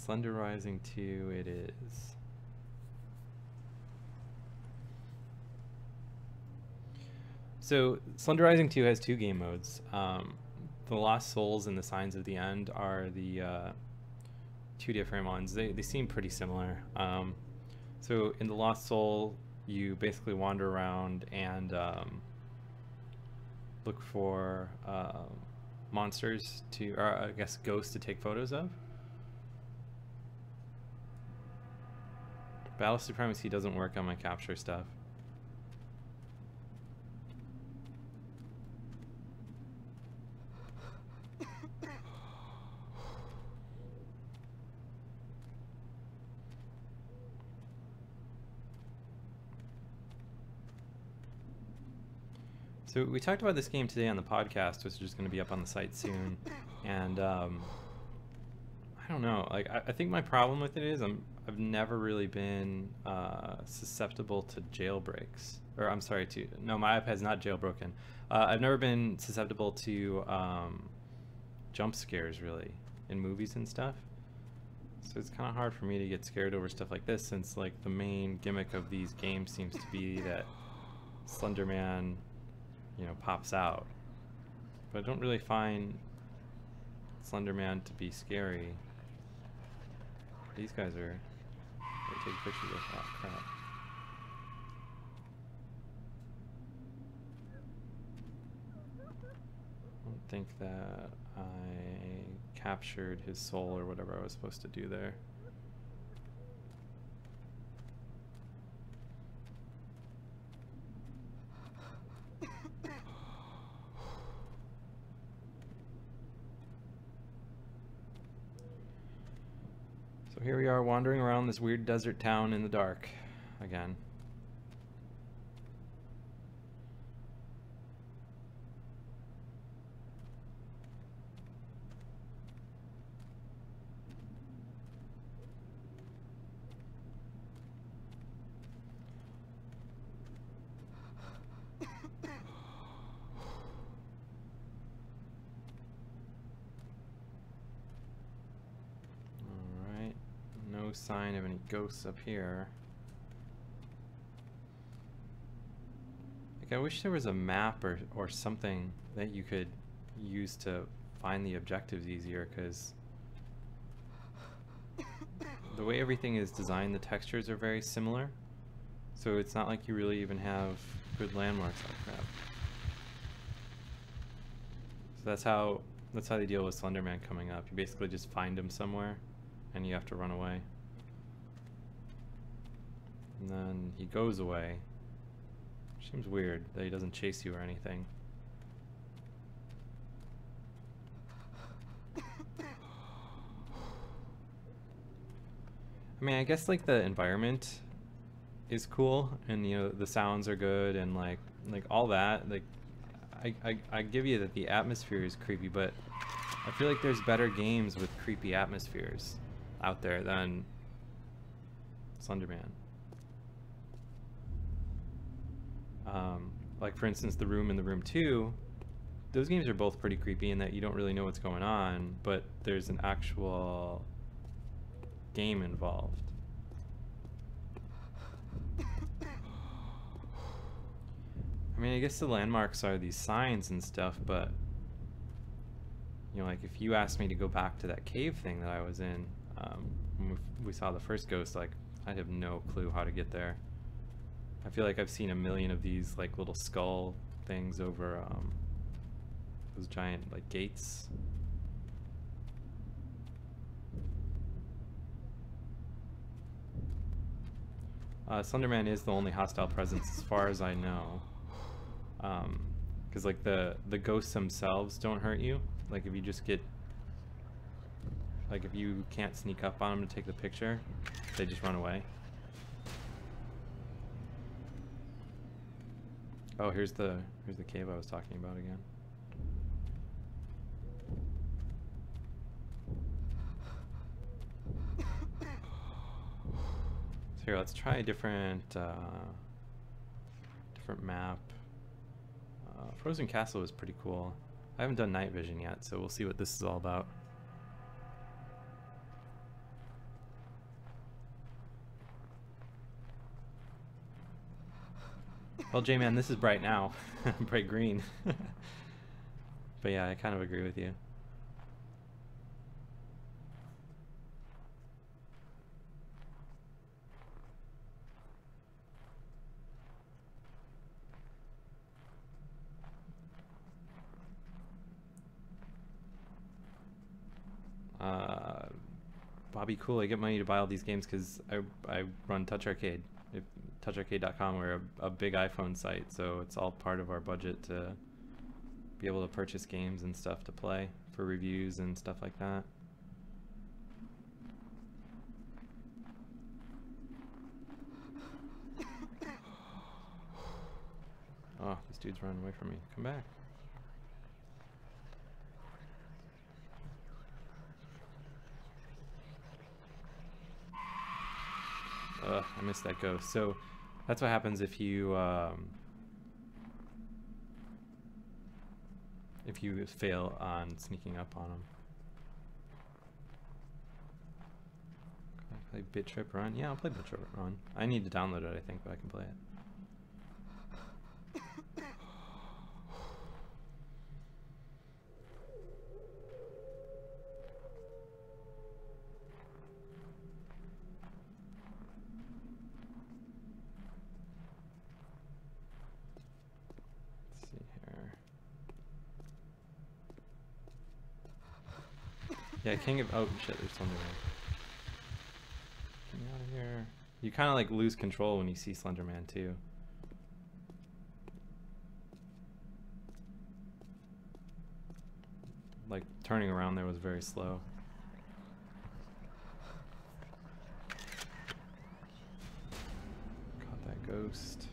Slender Rising 2 it is. So Slender Rising 2 has two game modes. The Lost Souls and the Signs of the End are the two different ones. They seem pretty similar. So in the Lost Soul, you basically wander around and look for monsters to, or I guess ghosts to take photos of. Battle Supremacy doesn't work on my capture stuff. So we talked about this game today on the podcast, which is going to be up on the site soon, and I don't know. Like I think my problem with it is I've never really been susceptible to jailbreaks, or I'm sorry, no, my iPad's not jailbroken. I've never been susceptible to jump scares really in movies and stuff. So it's kind of hard for me to get scared over stuff like this, since like the main gimmick of these games seems to be that Slender Man, you know, pops out. But I don't really find Slender Man to be scary. These guys are, they take pictures of, oh crap. I don't think that I captured his soul or whatever I was supposed to do there. So here we are wandering around this weird desert town in the dark again. No sign of any ghosts up here. Like I wish there was a map or something that you could use to find the objectives easier, because the way everything is designed, the textures are very similar. So it's not like you really even have good landmarks. Oh crap. So that's how they deal with Slender Man coming up. You basically just find him somewhere and you have to run away. And then he goes away. Seems weird that he doesn't chase you or anything. I mean, I guess like the environment is cool, and you know the sounds are good, and like all that. Like I give you that the atmosphere is creepy, but I feel like there's better games with creepy atmospheres out there than Slender Man. Like for instance, The Room and The Room 2, those games are both pretty creepy in that you don't really know what's going on, but there's an actual game involved. I mean, I guess the landmarks are these signs and stuff, but you know, like if you asked me to go back to that cave thing that I was in when we saw the first ghost, like I'd have no clue how to get there. I feel like I've seen a million of these like little skull things over those giant like gates. Slender Man is the only hostile presence as far as I know. Because like the ghosts themselves don't hurt you. Like if you just get, like if you can't sneak up on them to take the picture, they just run away. Oh, here's the cave I was talking about again. So here, let's try a different map. Frozen Castle is pretty cool. I haven't done night vision yet, so we'll see what this is all about. Well, J-Man, this is bright now. Bright green. But yeah, I kind of agree with you. Bobby Cool, I get money to buy all these games because I run Touch Arcade. TouchArcade.com, we're a big iPhone site, so it's all part of our budget to be able to purchase games and stuff to play for reviews and stuff like that. Oh, this dude's running away from me. Come back. Ugh, I missed that ghost. So that's what happens if you fail on sneaking up on them. Can I play Bit Trip Run? Yeah, I'll play Bit Trip Run. I need to download it, I think, but I can play it. Yeah, I can't give. Oh shit, there's something there. Get me out of here. You kind of like lose control when you see Slender Man too. Like turning around there was very slow. Caught that ghost.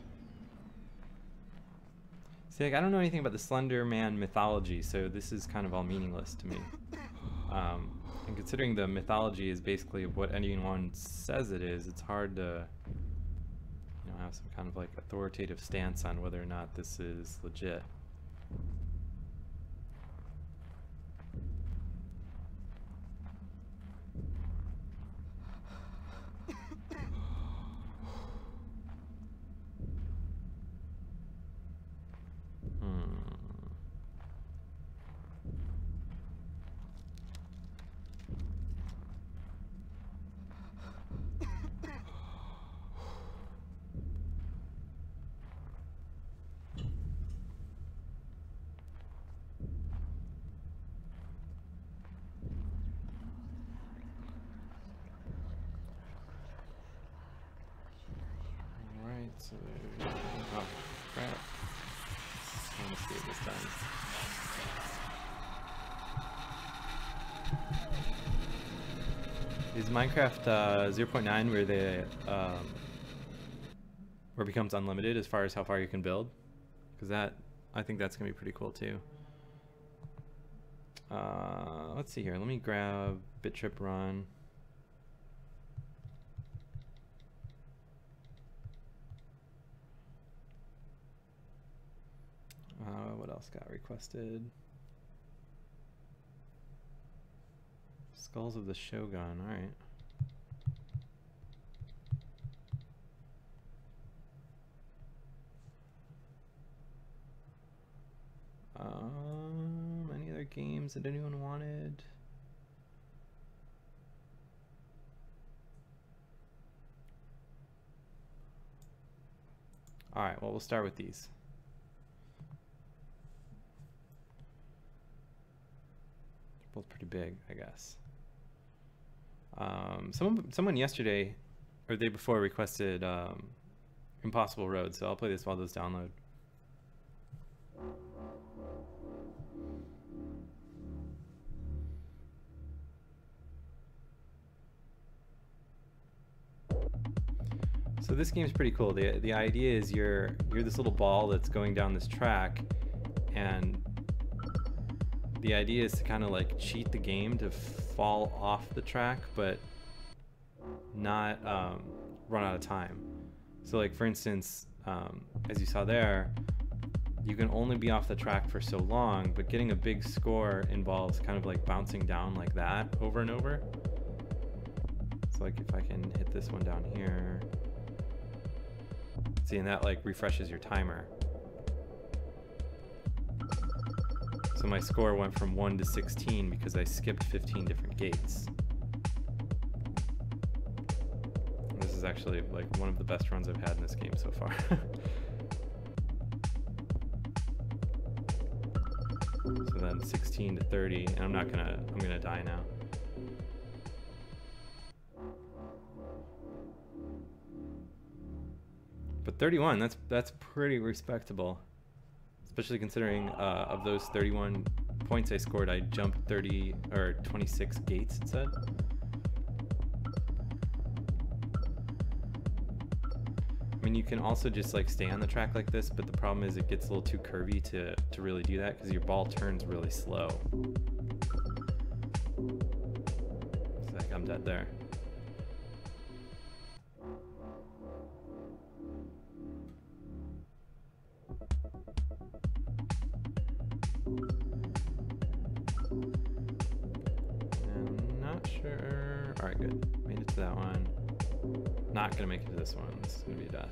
See, like, I don't know anything about the Slender Man mythology, so this is kind of all meaningless to me. And considering the mythology is basically what anyone says it is, it's hard to, you know, have some kind of like authoritative stance on whether or not this is legit. So, oh crap. I'm gonna save this time. Is Minecraft 0.9 where where it becomes unlimited as far as how far you can build? Because I think that's gonna be pretty cool too. Let's see here. Let me grab Bit Trip Run. What else got requested? Skulls of the Shogun, alright. Any other games that anyone wanted? Alright, well, we'll start with these. Both pretty big, I guess. Someone yesterday or the day before requested Impossible Road, so I'll play this while those download. So this game's pretty cool. The idea is you're this little ball that's going down this track, and the idea is to kind of like cheat the game to fall off the track, but not run out of time. So like for instance, as you saw there, you can only be off the track for so long, but getting a big score involves kind of like bouncing down like that over and over. So like if I can hit this one down here, See, and that like refreshes your timer. So my score went from 1 to 16 because I skipped 15 different gates. And this is actually like one of the best runs I've had in this game so far. So then 16 to 30, and I'm gonna die now. But 31, that's pretty respectable. Especially considering of those 31 points I scored, I jumped 30 or 26 gates, it said. I mean, you can also just like stay on the track like this, but the problem is it gets a little too curvy to really do that because your ball turns really slow. It's like I'm dead there. I'm not sure. All right, good. Made it to that one. Not gonna make it to this one. This is gonna be a death.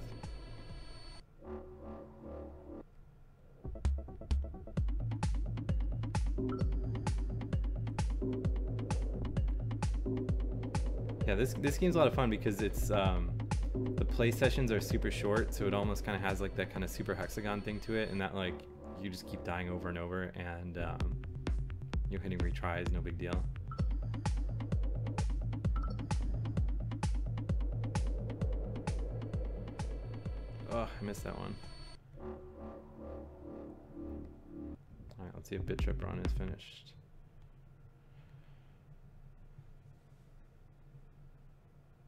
Yeah, this game's a lot of fun because it's the play sessions are super short, so it almost kind of has like that kind of super hexagon thing to it, and that like you just keep dying over and over, and you're hitting retries, no big deal. Oh, I missed that one. Alright, let's see if Bit Trip Run is finished.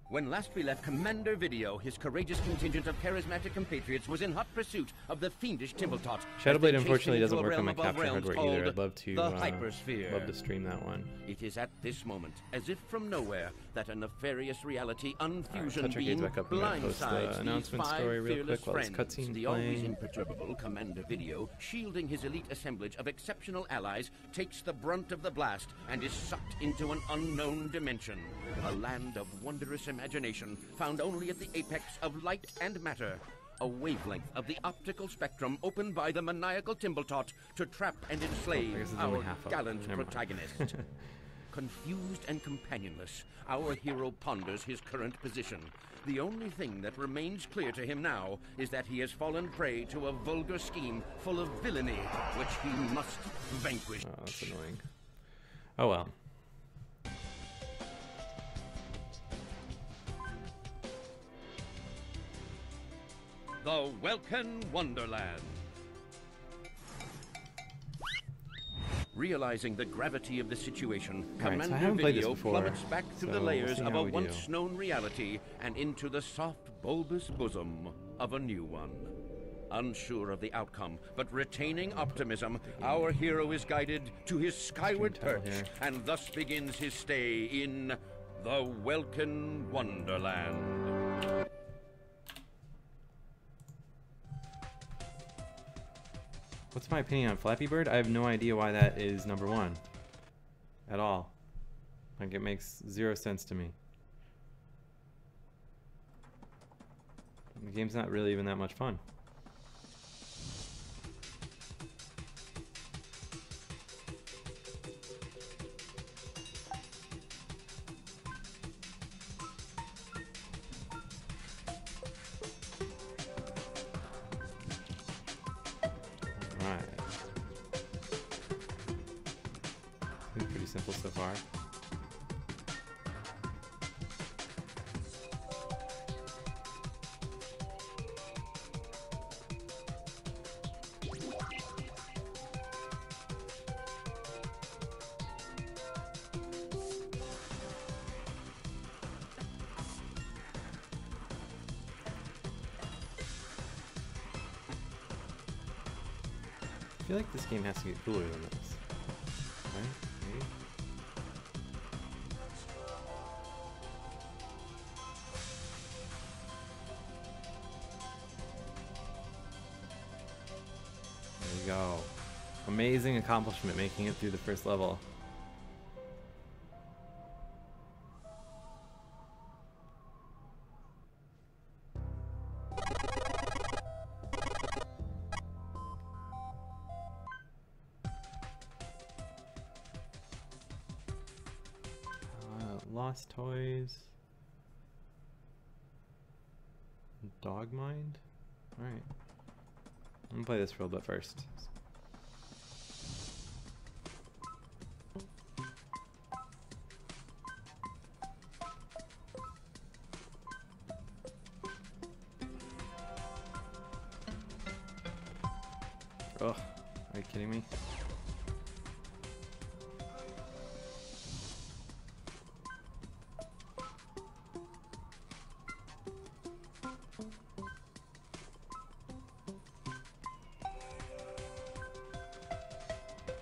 When last we left Commander Video, his courageous contingent of charismatic compatriots was in hot pursuit of the fiendish Timbletot. Shadowblade unfortunately doesn't work on my capture hardware either. I'd love to stream that one. It is at this moment, as if from nowhere, that a nefarious reality unfusion beam blindsides these five fearless friends. The always imperturbable Commander Video, shielding his elite assemblage of exceptional allies, takes the brunt of the blast and is sucked into an unknown dimension. A land of wondrous imagination, found only at the apex of light and matter. A wavelength of the optical spectrum opened by the maniacal Timbletot to trap and enslave our gallant protagonist. Confused and companionless, our hero ponders his current position. The only thing that remains clear to him now is that he has fallen prey to a vulgar scheme full of villainy, which he must vanquish. Oh, that's annoying. Oh well. The Welkin Wonderland. Realizing the gravity of the situation, Commander Video plummets back through the layers of a once-known reality and into the soft, bulbous bosom of a new one. Unsure of the outcome, but retaining optimism, our hero is guided to his skyward perch, and thus begins his stay in the Welkin Wonderland. What's my opinion on Flappy Bird? I have no idea why that is #1 at all. Like, it makes 0 sense to me. The game's not really even that much fun. Simple so far. I feel like this game has to get cooler than this, right? Maybe? Go. Amazing accomplishment making it through the first level. Lost Toys. Dog Mind? Alright. I'm gonna play this for a little bit first. Ugh, are you kidding me?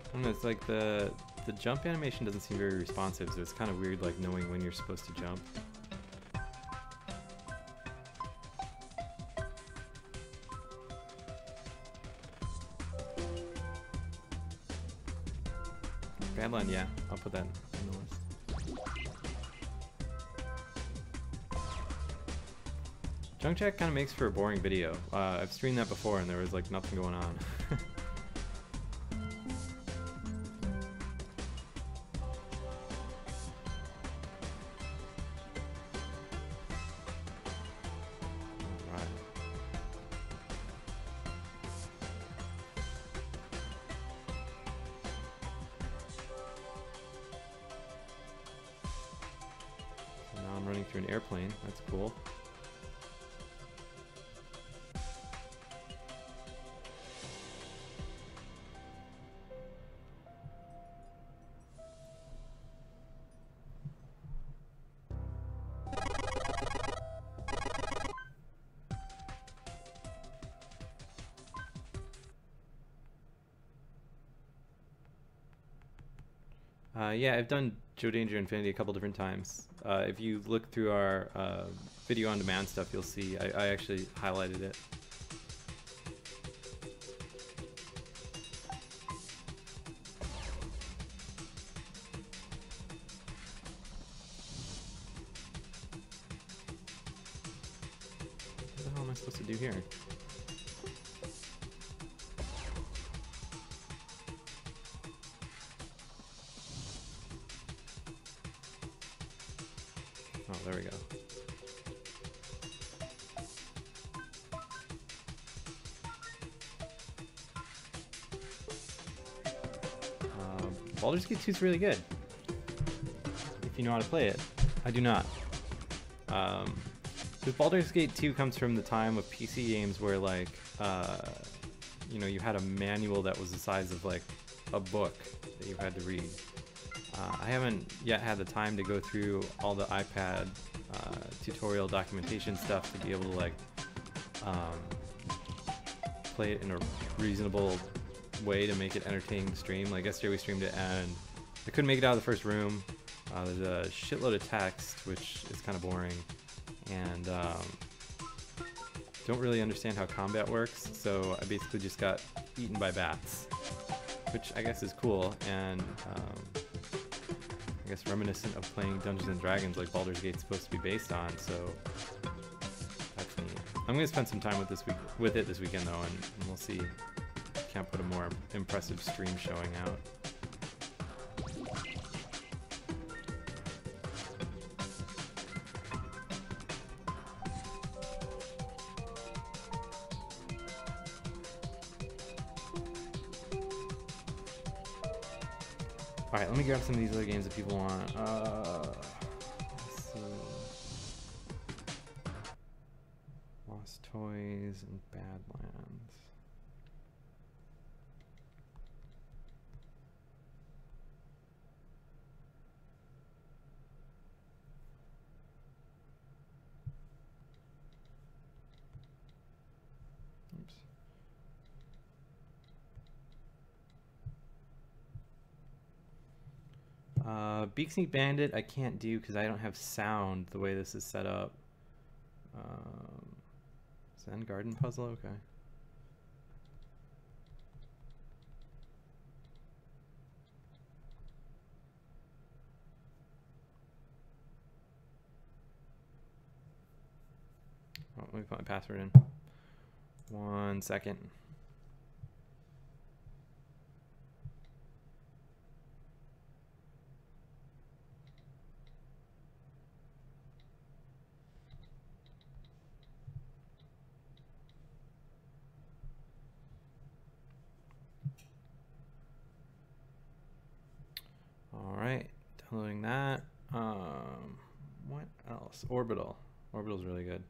I don't know, it's like the jump animation doesn't seem very responsive, so it's kind of weird like knowing when you're supposed to jump. Badland, yeah, I'll put that in the list. Junk Jack kind of makes for a boring video. I've streamed that before and there was like nothing going on. Through an airplane, that's cool. Yeah, I've done Joe Danger Infinity a couple different times. If you look through our video on demand stuff, you'll see I actually highlighted it. What the hell am I supposed to do here? Oh, there we go. Baldur's Gate 2 is really good, if you know how to play it. I do not. Because Baldur's Gate 2 comes from the time of PC games where, like, you know, you had a manual that was the size of, like, a book that you had to read. I haven't yet had the time to go through all the iPad tutorial documentation stuff to be able to, like, play it in a reasonable way to make it entertaining to stream. Like yesterday we streamed it and I couldn't make it out of the first room. There's a shitload of text, which is kind of boring, and don't really understand how combat works, so I basically just got eaten by bats, which I guess is cool, and I guess reminiscent of playing Dungeons and Dragons like Baldur's Gate's supposed to be based on, so that's neat. I'm gonna spend some time with it this weekend though, and we'll see. Can't put a more impressive stream showing out. Alright, let me grab some of these other games that people want. Let's see. Lost Toys and Badlands. Beak Sneak Bandit I can't do because I don't have sound the way this is set up. Zen Garden puzzle, okay. Oh, let me put my password in. 1 second. Loading that. What else? Orbital. Orbital's really good.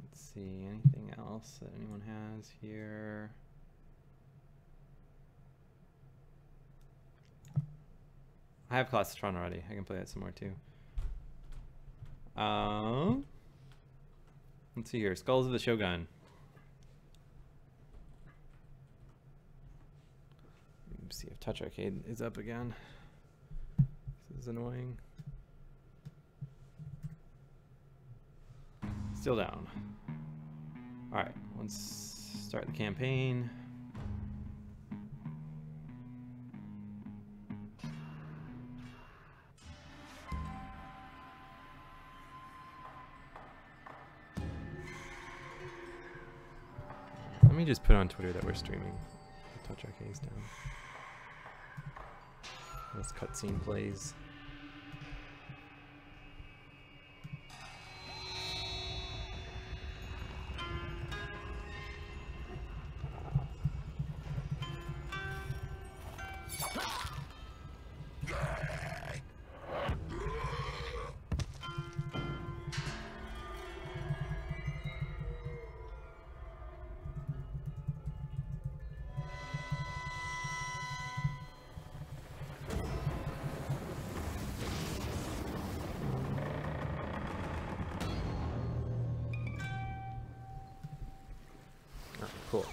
Let's see, anything else that anyone has here? I have Classitron already. I can play that some more too. Let's see here. Skulls of the Shogun. Let's see if Touch Arcade is up again. This is annoying. Still down. Alright, let's start the campaign. Let me just put on Twitter that we're streaming. Touch Arcade's down. This cutscene plays. Cool.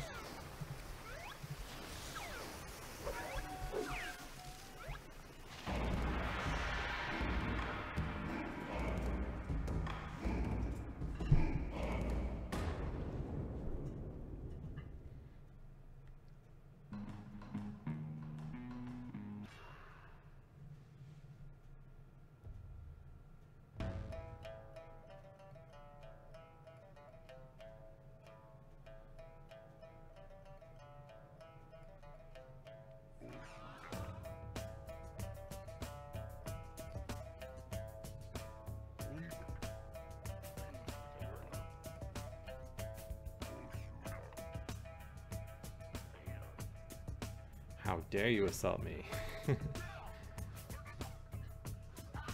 How dare you assault me?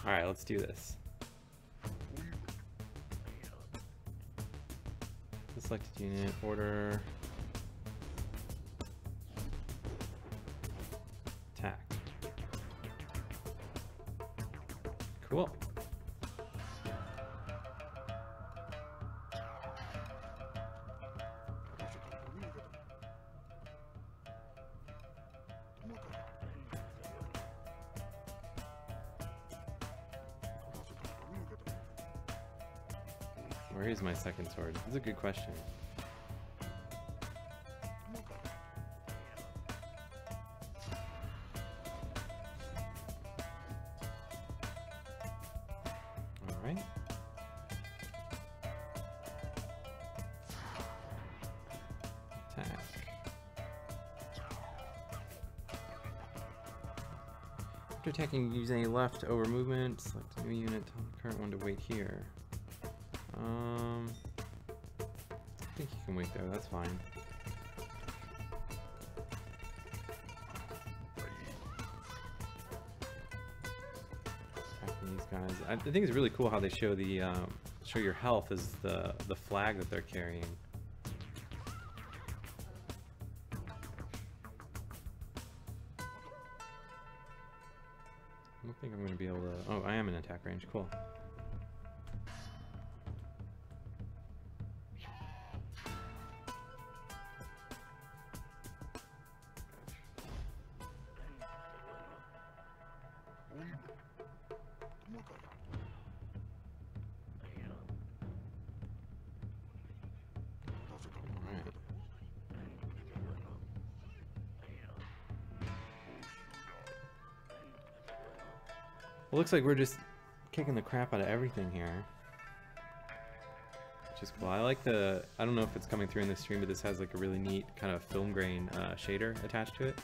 Alright, let's do this. Selected unit, order. Attack. Cool. Where is my second sword? That's a good question. Alright. Attack. After attacking, use any leftover movement. Select a new unit. Tell the current one to wait here. I think you can wait there, that's fine. Attacking these guys. I think it's really cool how they show the show your health as the flag that they're carrying. I don't think I'm going to be able to... Oh, I am in attack range, cool. It looks like we're just kicking the crap out of everything here. Which is cool. I like the... I don't know if it's coming through in the stream, but this has like a really neat kind of film grain shader attached to it.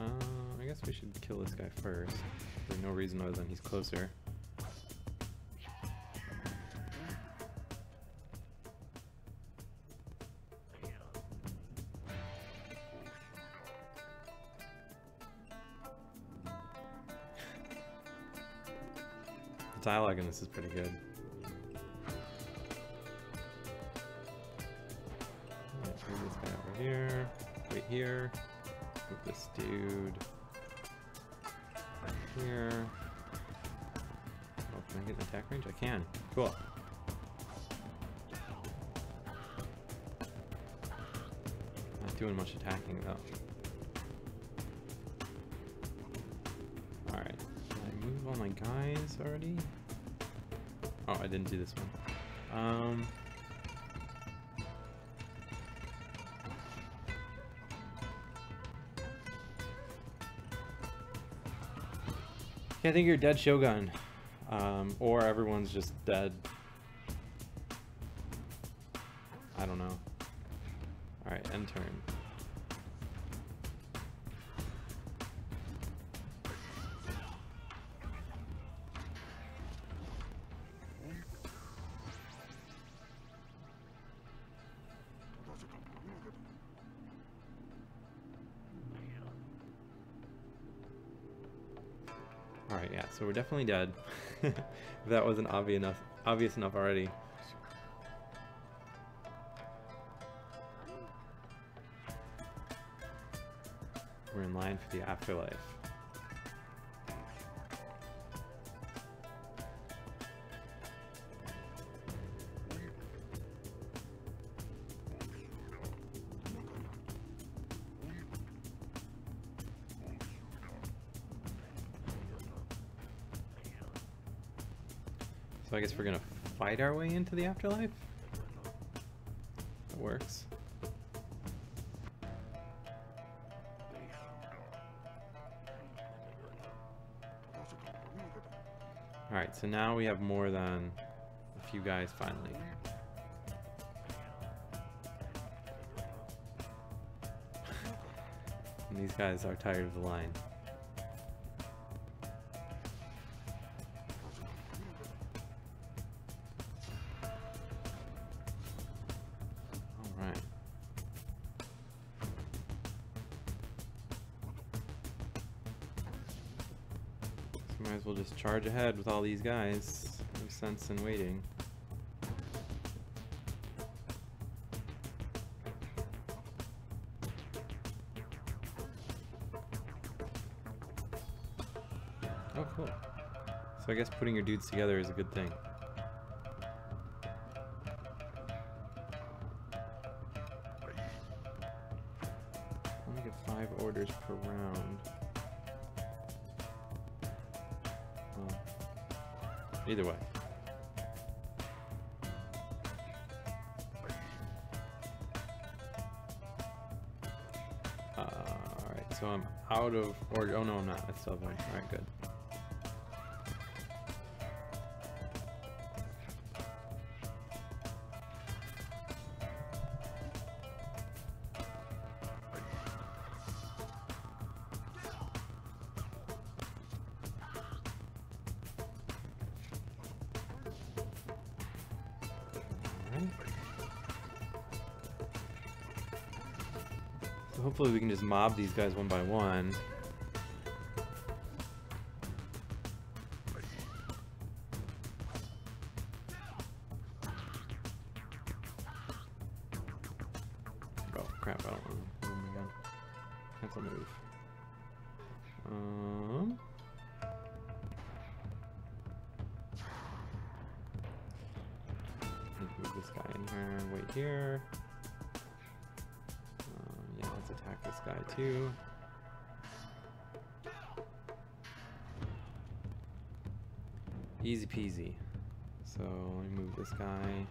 I guess we should kill this guy first. For no reason other than he's closer. The dialogue in this is pretty good. Bring this guy over here. Wait here. Move this dude right here. Oh, can I get an attack range? I can. Cool. Not doing much attacking though. Alright. Can I move all my guys already? Oh, I didn't do this one. I think you're dead, Shogun. Or everyone's just dead. I don't know. Alright, end turn. Alright, yeah, so we're definitely dead. If that wasn't obvious enough already. We're in line for the afterlife. So I guess we're gonna fight our way into the afterlife? That works. Alright, so now we have more than a few guys finally. And these guys are tired of the line. Might as well just charge ahead with all these guys. No sense in waiting. Oh, cool. So I guess putting your dudes together is a good thing. Only get 5 orders per round. Either way. Alright, so I'm out of order. Oh no, I'm not. I still have one. Alright, good. So hopefully we can just mob these guys one by one. Oh crap, I don't want to move again. Cancel move. Move this guy in here, wait here. Yeah, let's attack this guy too. Easy peasy. So let me move this guy.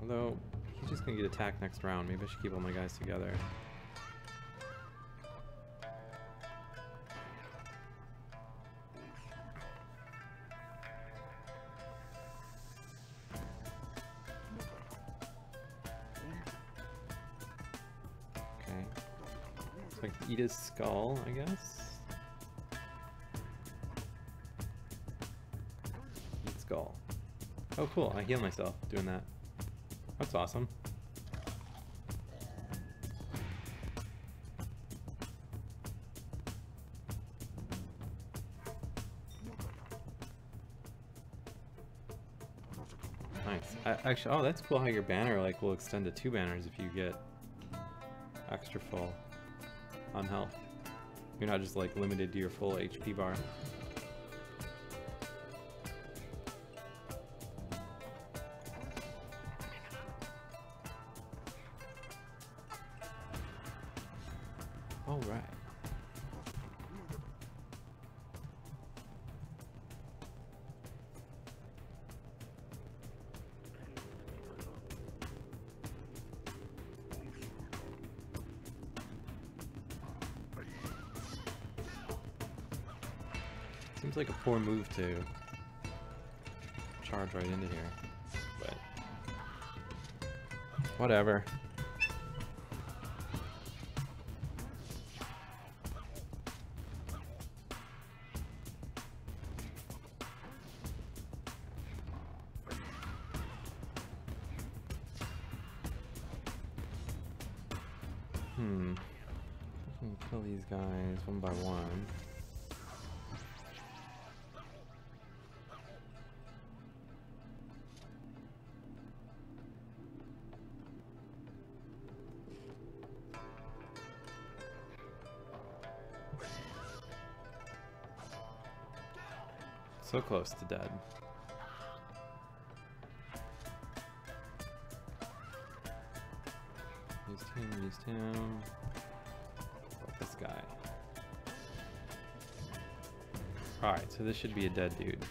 Although he's just gonna get attacked next round. Maybe I should keep all my guys together. So I can eat his skull, I guess. Eat skull. Oh cool, I heal myself doing that. That's awesome. Nice. Actually, oh, that's cool how your banner like will extend to 2 banners if you get extra full on health. You're not just like limited to your full HP bar. All right. Seems like a poor move to charge right into here, but whatever. Kill these guys one by one. So close to dead. Used him. This guy. Alright, so this should be a dead dude.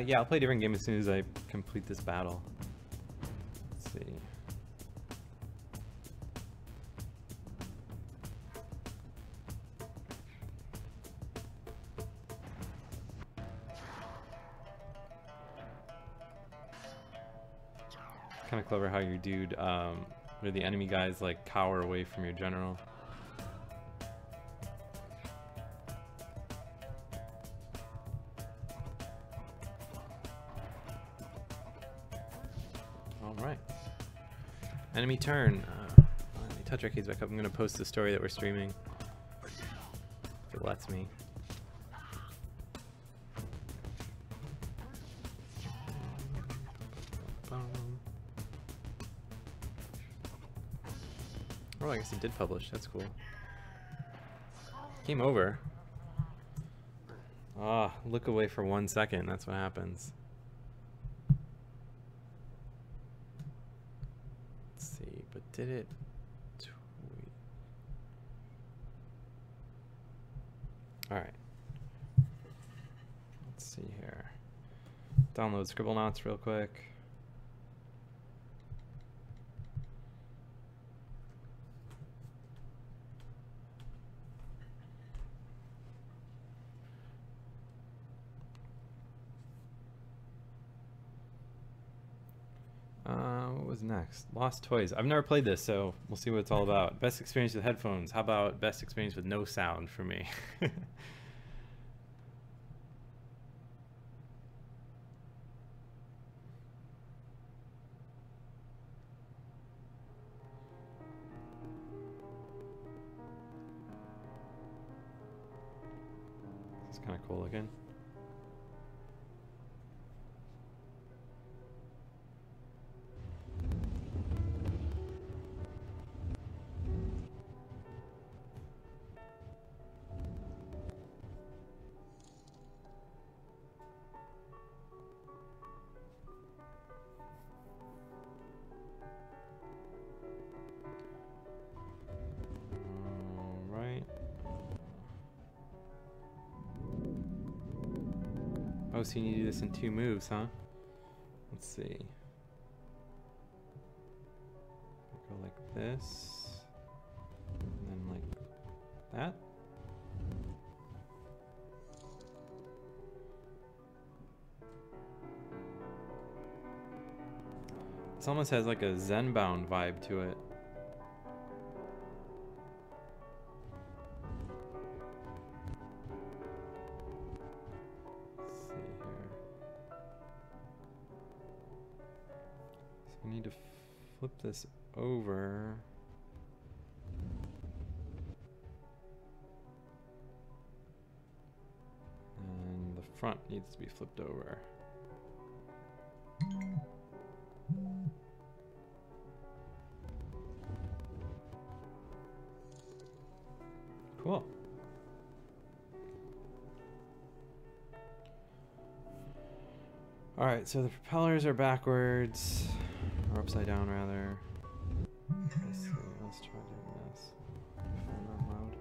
Yeah, I'll play a different game as soon as I complete this battle. Let's see. Kind of clever how your dude, where the enemy guys like cower away from your general. All right. Enemy turn. Let me touch arcades back up. I'm gonna post the story that we're streaming if it lets me. Oh, I guess it did publish. That's cool. Came over. Ah, look away for 1 second. That's what happens. Let's see, but did it tweet? All right. Let's see here. Download Scribblenauts real quick. What was next? Lost Toys. I've never played this, so we'll see what it's all about. Best experience with headphones. How about best experience with no sound for me? It's kind of cool looking. Oh, so you need to do this in 2 moves, huh? Let's see. Go like this, and then like that. This almost has like a Zen Bound vibe to it. Let's see here. So we need to flip this over. And the front needs to be flipped over. Cool. All right, so the propellers are backwards, or upside down rather. Let's see, let's try doing this. Phone not loud.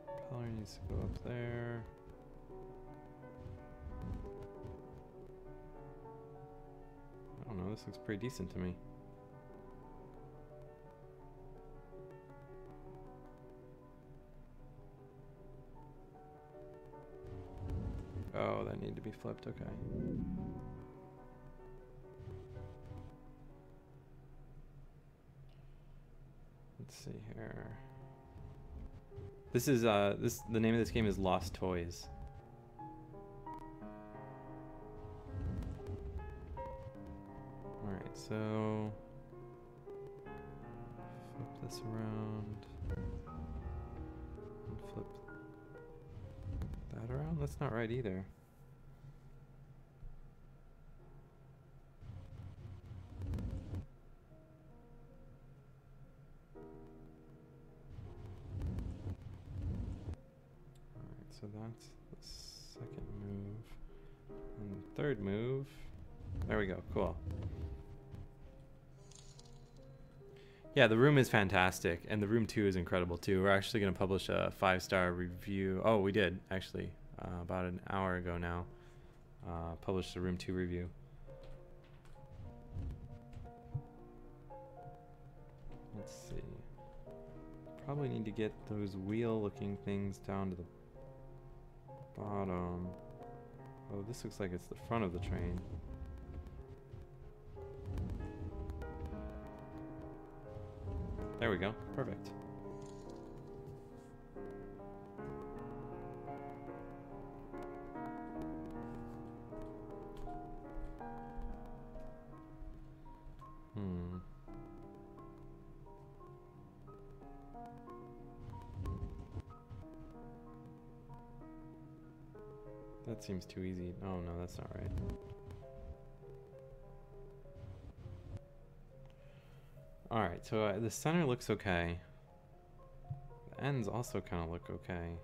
Propeller needs to go up there. I don't know, this looks pretty decent to me. Oh, that need to be flipped, okay. Let's see here. This is the name of this game is Lost Toys. Alright, so flip this around and flip that around? That's not right either. Alright, so that's the second move. And the third move. There we go, cool. Yeah, the room is fantastic, and the room 2 is incredible too. We're actually going to publish a 5-star review. Oh, we did actually about an hour ago now. Published the room 2 review. Let's see. Probably need to get those wheel-looking things down to the bottom. Oh, this looks like it's the front of the train. There we go. Perfect. That seems too easy. Oh no, that's not right. Alright, so the center looks okay. The ends also kind of look okay.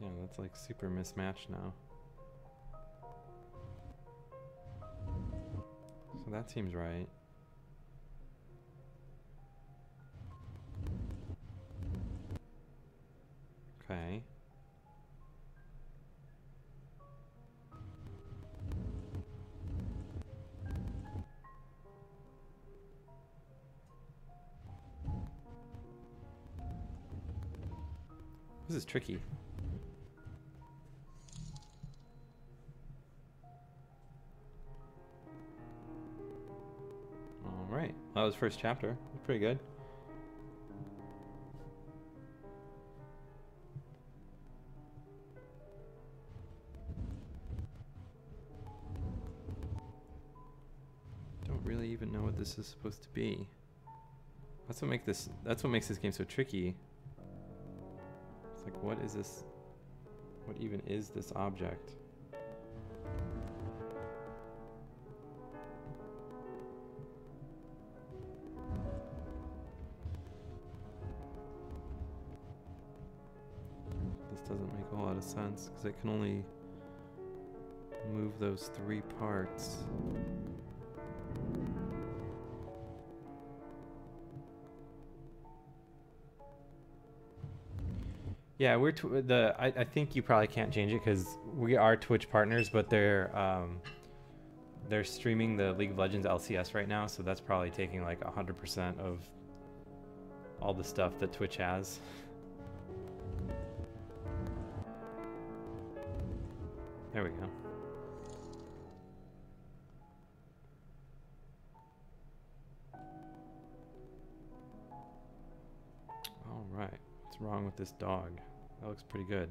Yeah, that's like super mismatched now. So that seems right. Okay. This is tricky. All right, that was first chapter. Pretty good. Don't really even know what this is supposed to be. That's what makes this game so tricky. It's like, what is this? What even is this object? This doesn't make a whole lot of sense because it can only move those 3 parts. Yeah, I think you probably can't change it because we are Twitch partners, but they're streaming the League of Legends LCS right now, so that's probably taking like 100% of all the stuff that Twitch has. There we go. All right. What's wrong with this dog? That looks pretty good.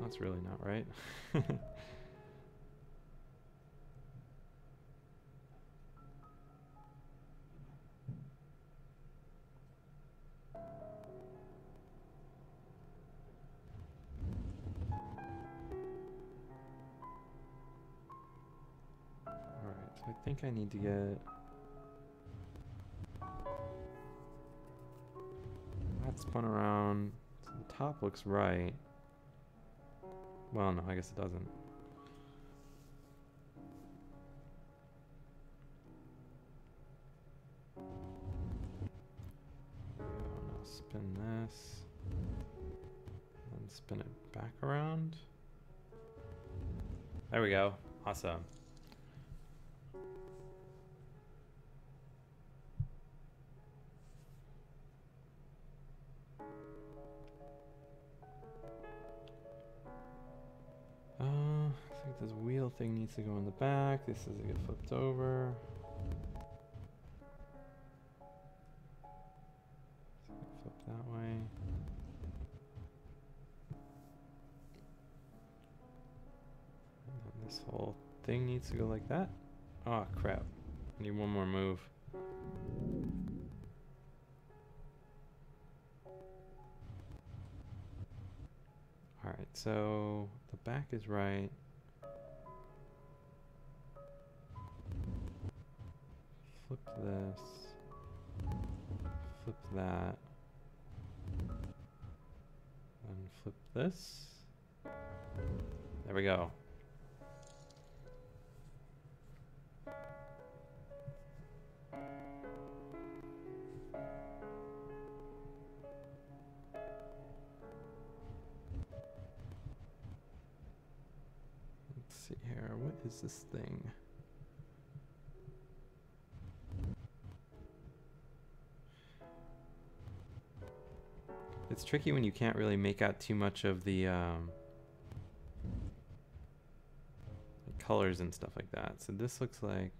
That's really not right. Alright, so I think I need to get that spun around. So the top looks right. Well, no, I guess it doesn't. Now spin this. And spin it back around. There we go. Awesome. I think this wheel thing needs to go in the back. This doesn't get flipped over. Flip that way. And then this whole thing needs to go like that. Oh crap. I need one more move. Alright, so the back is right. Flip this. Flip that. And flip this. There we go. Let's see here. What is this thing? It's tricky when you can't really make out too much of the colors and stuff like that. So this looks like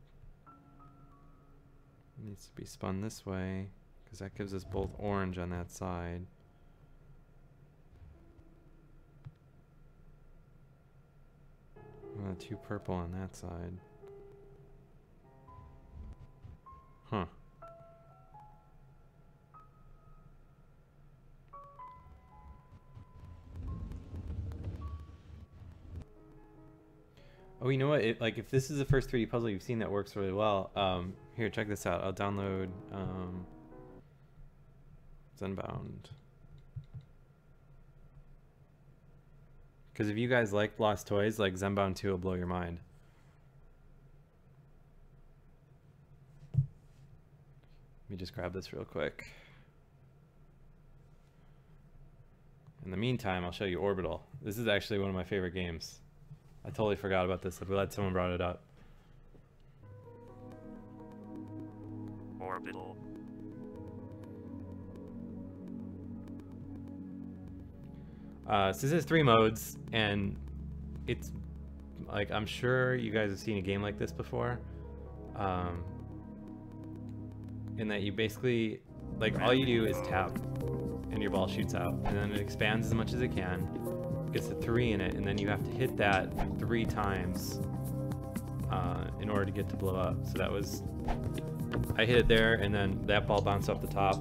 it needs to be spun this way because that gives us both orange on that side. And 2 purple on that side. Huh. Oh, you know what? Like, if this is the first 3D puzzle you've seen that works really well, here, check this out. I'll download Zen Bound. Because if you guys like Lost Toys, like Zen Bound 2 will blow your mind. Let me just grab this real quick. In the meantime, I'll show you Orbital. This is actually one of my favorite games. I totally forgot about this. I'm glad someone brought it up. Orbital. So this has 3 modes, and it's like, I'm sure you guys have seen a game like this before. In that you basically, like, all you do is tap, and your ball shoots out, and then it expands as much as it can. Gets a 3 in it, and then you have to hit that 3 times in order to get to blow up. So that was, I hit it there, and then that ball bounced off the top,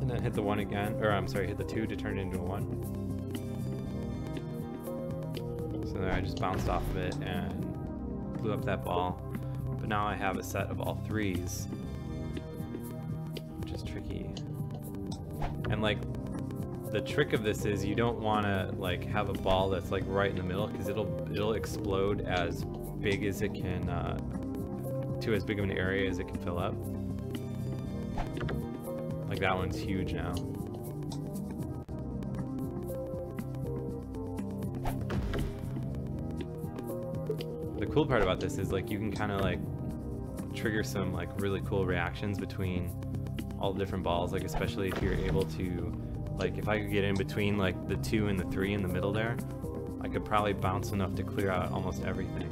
and then hit the 1 again, or I'm sorry, hit the 2 to turn it into a 1. So there I just bounced off of it and blew up that ball. But now I have a set of all 3s, which is tricky. And like, the trick of this is you don't want to like have a ball that's like right in the middle, because it'll explode as big as it can, to as big of an area as it can fill up. Like that one's huge now. cool part about this is like you can kind of like trigger some like really cool reactions between all the different balls, like especially if you're able to, like if I could get in between like the 2 and the 3 in the middle there, I could probably bounce enough to clear out almost everything.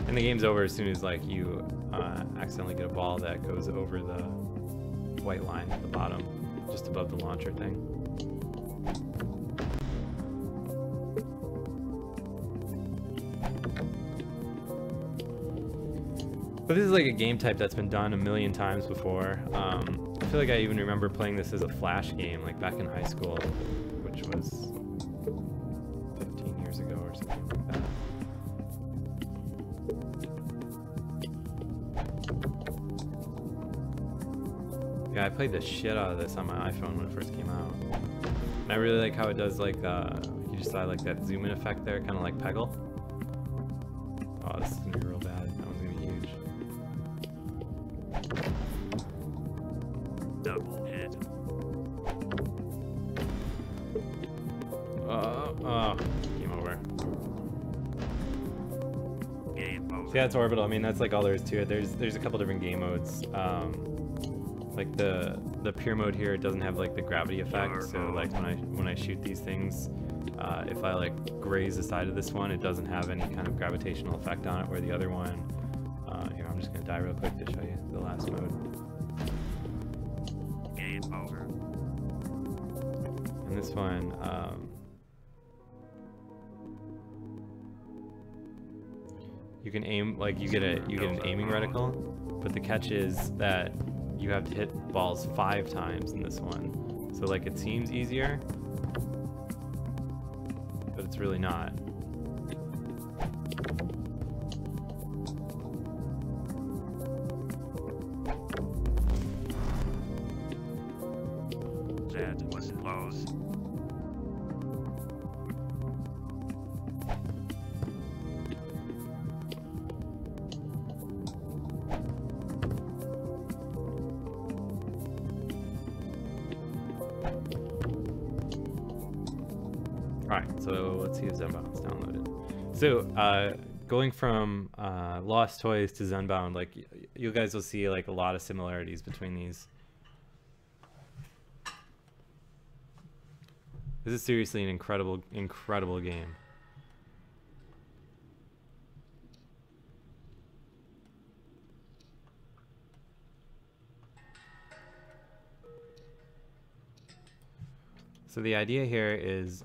And the game's over as soon as like you accidentally get a ball that goes over the white line at the bottom, just above the launcher thing. But this is like a game type that's been done a million times before. I feel like I even remember playing this as a Flash game, like back in high school, which was 15 years ago or something like that. Yeah, I played the shit out of this on my iPhone when it first came out. And I really like how it does like, you just saw like that zoom in effect there, kind of like Peggle. Oh, this is gonna be real bad. That one's gonna be huge. Double hit. Game over. Game over. So yeah, it's Orbital. I mean, that's like all there is to it. There's a couple different game modes. Like the pure mode here, it doesn't have like the gravity effect. So like when I shoot these things, if I like graze the side of this one, it doesn't have any kind of gravitational effect on it. Where the other one, here I'm just gonna die real quick to show you the last mode. Game over. And this one, you can aim, like you get an aiming reticle, but the catch is that you have to hit balls 5 times in this one. So like it seems easier, but it's really not. That was close. Alright, so let's see if Zen Bound's downloaded. So, going from Lost Toys to Zen Bound, like, you guys will see, like, a lot of similarities between these. This is seriously an incredible, incredible game. So the idea here is,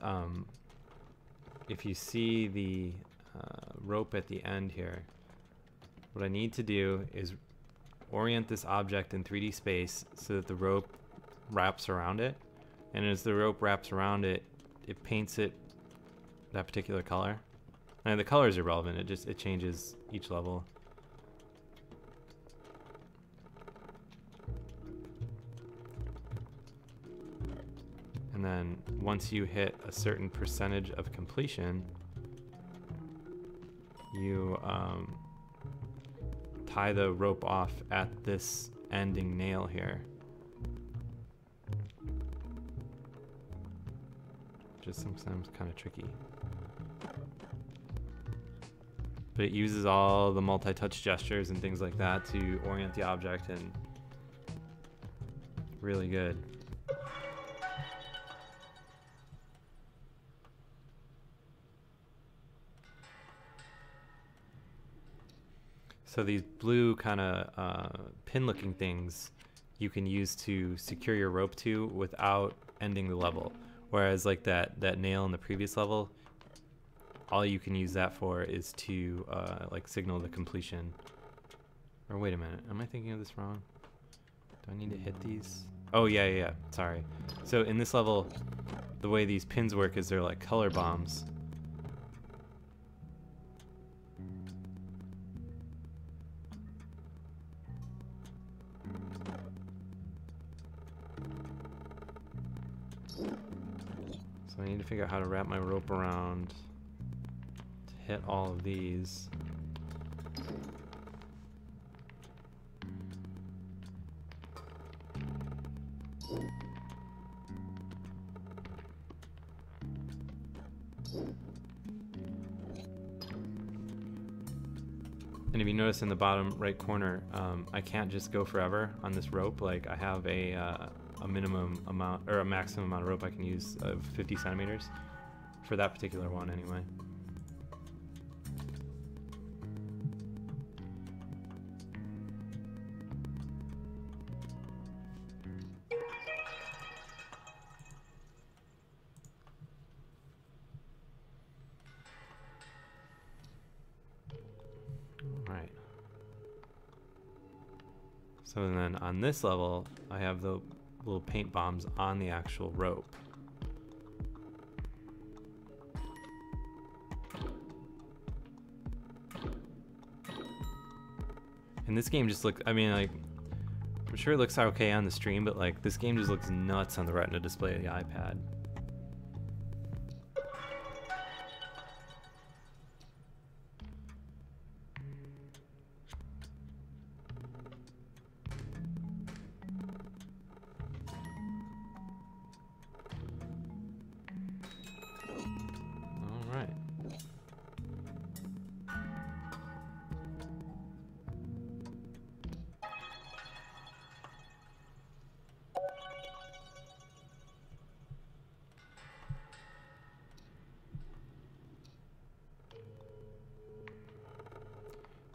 if you see the rope at the end here, what I need to do is orient this object in 3D space so that the rope wraps around it. And as the rope wraps around it, it paints it that particular color. And the colors are relevant, it changes each level. And then once you hit a certain percentage of completion, you tie the rope off at this ending nail here. Just sometimes kind of tricky. But it uses all the multi-touch gestures and things like that to orient the object, and really good. So these blue kind of pin-looking things you can use to secure your rope to without ending the level. Whereas like that nail in the previous level, all you can use that for is to like signal the completion. Or wait a minute, am I thinking of this wrong? Do I need to hit these? Oh yeah, sorry. So in this level, the way these pins work is they're like color bombs. So I need to figure out how to wrap my rope around to hit all of these. And if you notice in the bottom right corner, I can't just go forever on this rope. Like I have a minimum amount or a maximum amount of rope I can use of 50 centimeters for that particular one anyway. Alright. So then on this level, I have the little paint bombs on the actual rope. And this game just looks, I mean, like, I'm sure it looks okay on the stream, but like this game just looks nuts on the Retina display of the iPad.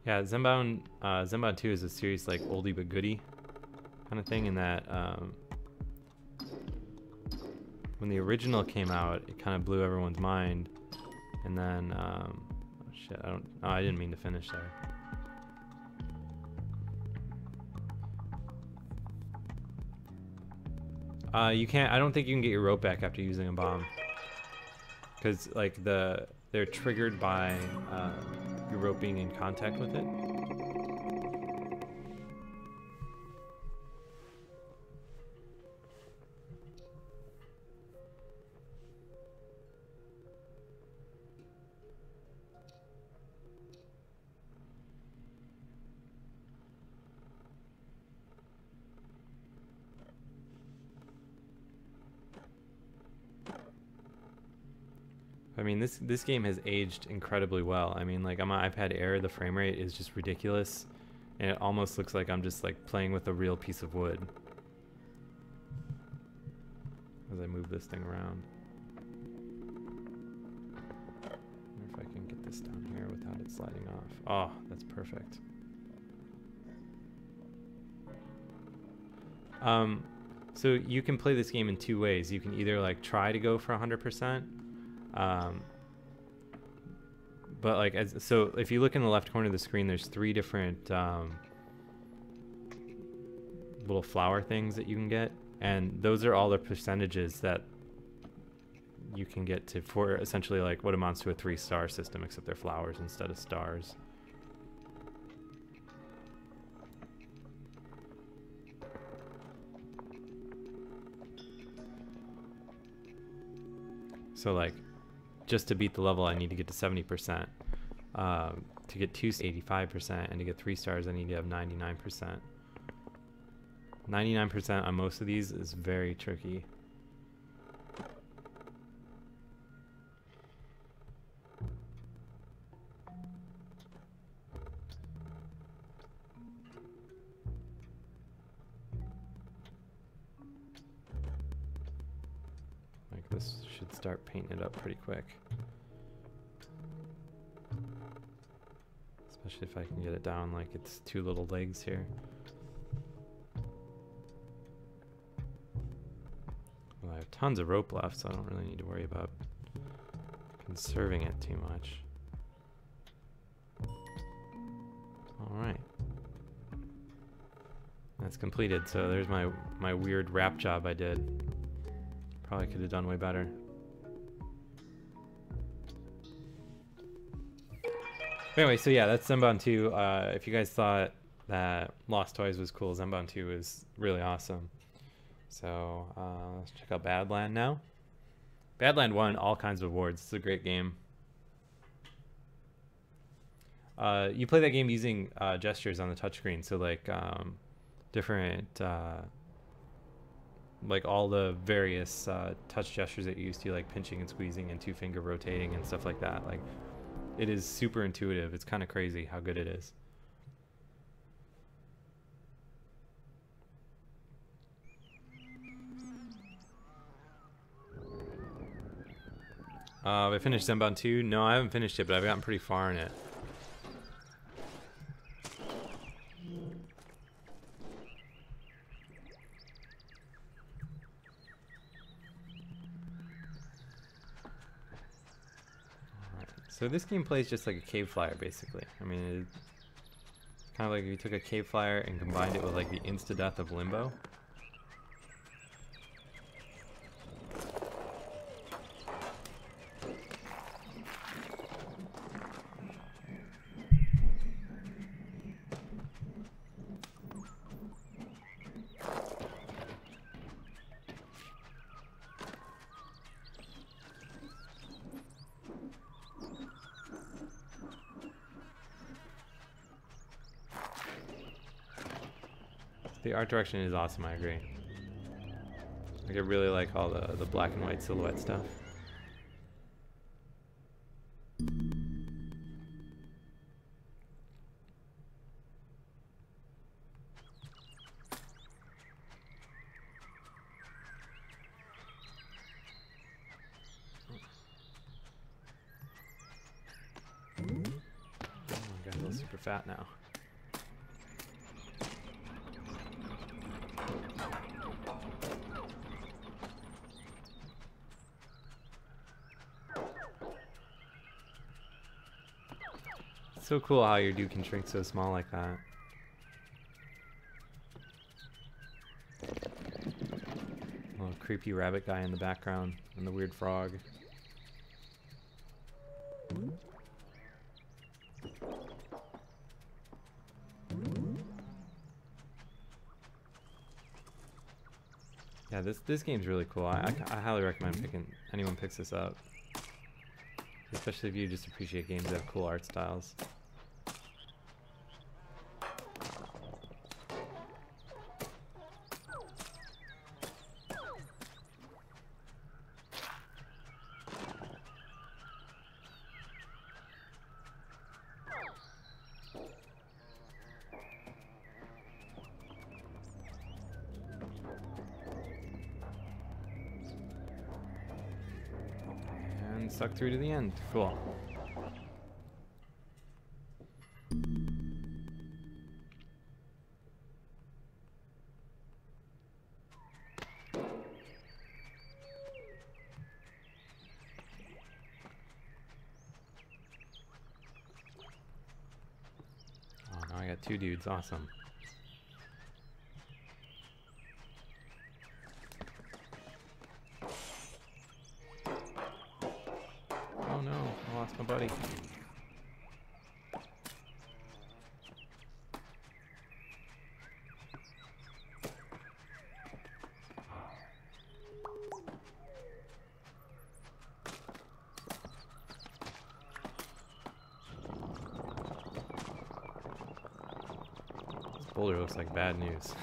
Yeah, Zen Bound 2 is a serious like oldie but goodie kind of thing in that when the original came out, it kind of blew everyone's mind, and then oh shit, I didn't mean to finish there. You can't. I don't think you can get your rope back after using a bomb, because like they're triggered by your rope being in contact with it. I mean, this game has aged incredibly well. I mean, like on my iPad Air, the frame rate is just ridiculous, and it almost looks like I'm just like playing with a real piece of wood as I move this thing around. I wonder if I can get this down here without it sliding off. Oh, that's perfect. So you can play this game in two ways. You can either like try to go for 100%. But like so if you look in the left corner of the screen, there's three different little flower things that you can get, and those are all the percentages that you can get to for essentially like what amounts to a 3-star system, except they're flowers instead of stars. So like just to beat the level, I need to get to 70%. To get 2, 85%, and to get 3 stars, I need to have 99%. 99% on most of these is very tricky. Like this should start painting it up pretty quick. Especially if I can get it down like it's 2 little legs here. Well, I have tons of rope left, so I don't really need to worry about conserving it too much. Alright. That's completed, so there's my weird wrap job I did. Probably could have done way better. Anyway, so yeah, that's Zen Bound 2. If you guys thought that Lost Toys was cool, Zen Bound 2 is really awesome. So let's check out Badland now. Badland won all kinds of awards. It's a great game. You play that game using gestures on the touchscreen, so like different like all the various touch gestures that you used to, like pinching and squeezing and 2-finger rotating and stuff like that. Like, it is super intuitive. It's kind of crazy how good it is. Have I finished Zen Bound 2? No, I haven't finished it, but I've gotten pretty far in it. So this game plays just like a cave flyer, basically. I mean, it's kind of like if you took a cave flyer and combined it with like the insta-death of Limbo. The art direction is awesome, I agree. Like, I really like all the black and white silhouette stuff. Oh my god, I'm super fat now. So cool how your dude can shrink so small like that. Little creepy rabbit guy in the background and the weird frog. Yeah, this game's really cool. I highly recommend anyone picks this up. Especially if you just appreciate games that have cool art styles. Suck through to the end. Cool. Oh, now I got 2 dudes. Awesome. Oh no, I lost my buddy. This boulder looks like bad news.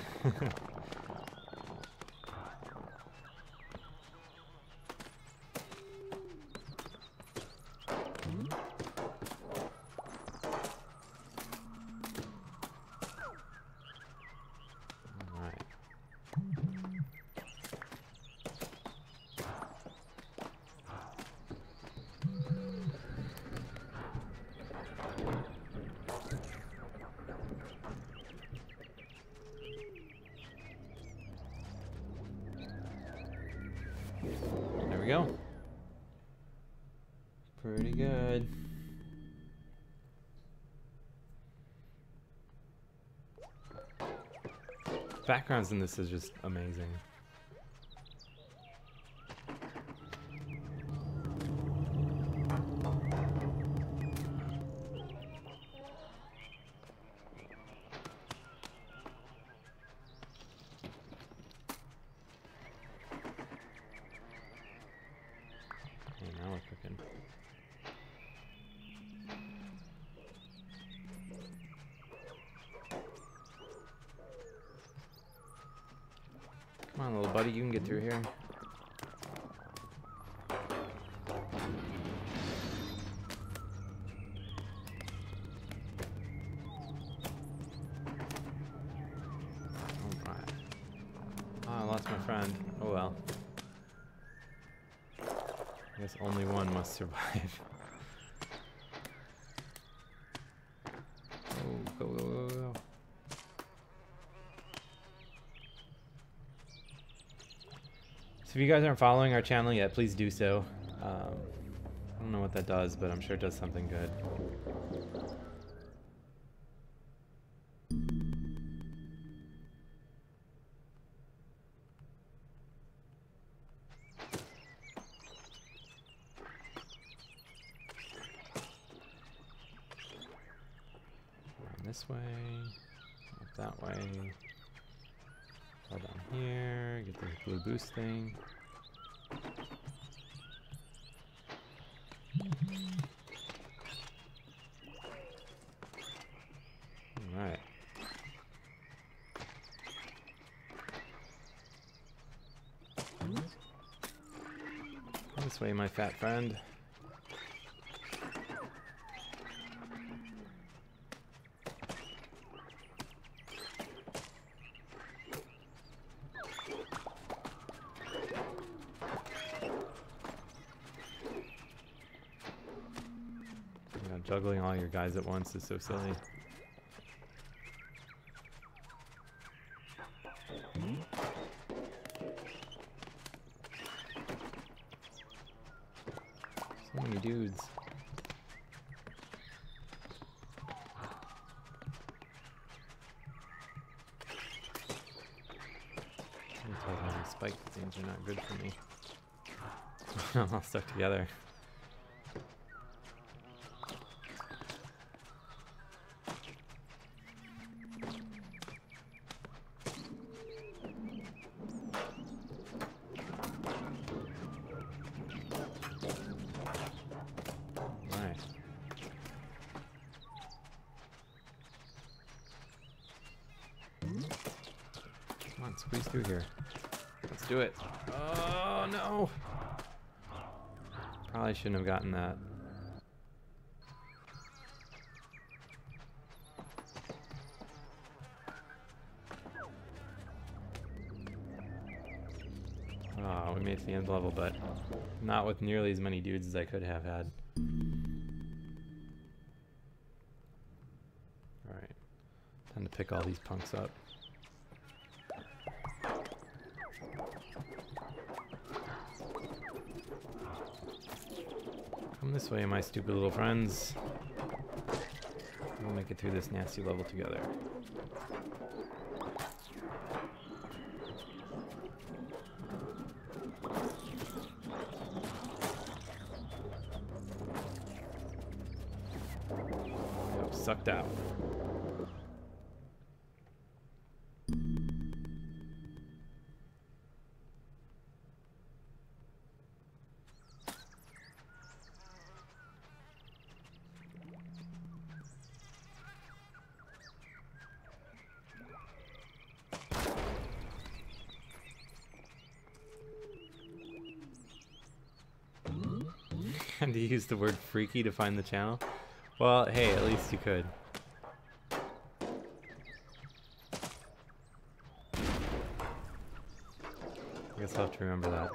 There we go. Pretty good. Backgrounds in this is just amazing. Come on, little buddy. buddy, you can get through here. Alright. Oh, I lost my friend. Oh well. I guess only one must survive. Oh, go, go, go, go. So if you guys aren't following our channel yet, please do so. I don't know what that does, but I'm sure it does something good. This way, up that way, fall down here, get the blue boost thing. Alright. This way, my fat friend. Juggling all your guys at once is so silly. So many dudes. These spike things are not good for me. I'm all stuck together. Squeeze through here. Let's do it. Oh no! Probably shouldn't have gotten that. Oh, we made it to the end level, but not with nearly as many dudes as I could have had. Alright. Time to pick all these punks up. Come this way, my stupid little friends. We'll make it through this nasty level together. Yep, sucked out. And to use the word freaky to find the channel? Well, hey, at least you could. I guess I'll have to remember that.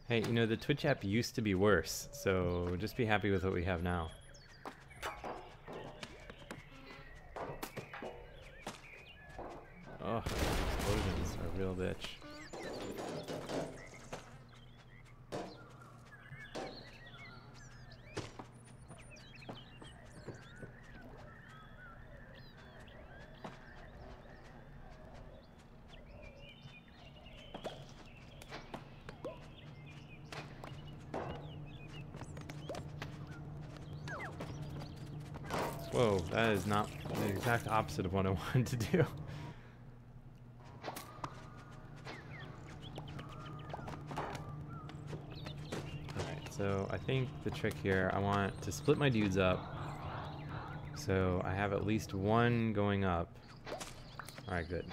Hey, you know, the Twitch app used to be worse, so just be happy with what we have now. Oh, explosions are a real bitch. Whoa, that is not the exact opposite of what I wanted to do. Alright, so I think the trick here, I want to split my dudes up So I have at least one going up. Alright, good.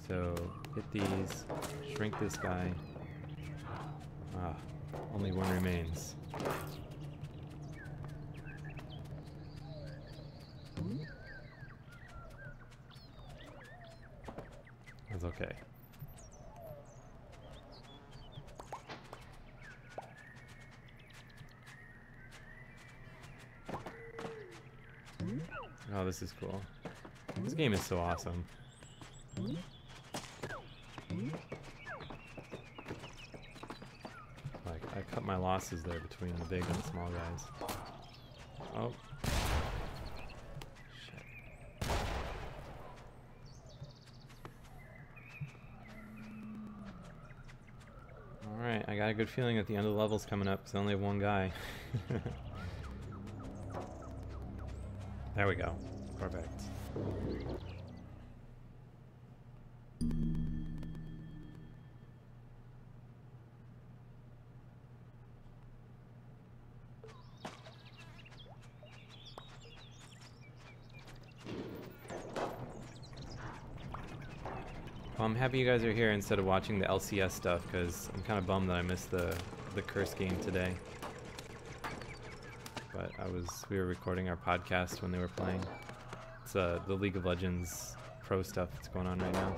So hit these, shrink this guy. Ah, only one remains. That's okay. Oh, this is cool. This game is so awesome. Like, I cut my losses there between the big and the small guys. Oh. Shit. Alright, I got a good feeling that the end of the level's coming up because I only have one guy. There we go. Perfect. Well, I'm happy you guys are here instead of watching the LCS stuff, because I'm kind of bummed that I missed the curse game today. But we were recording our podcast when they were playing. It's the League of Legends pro stuff that's going on right now.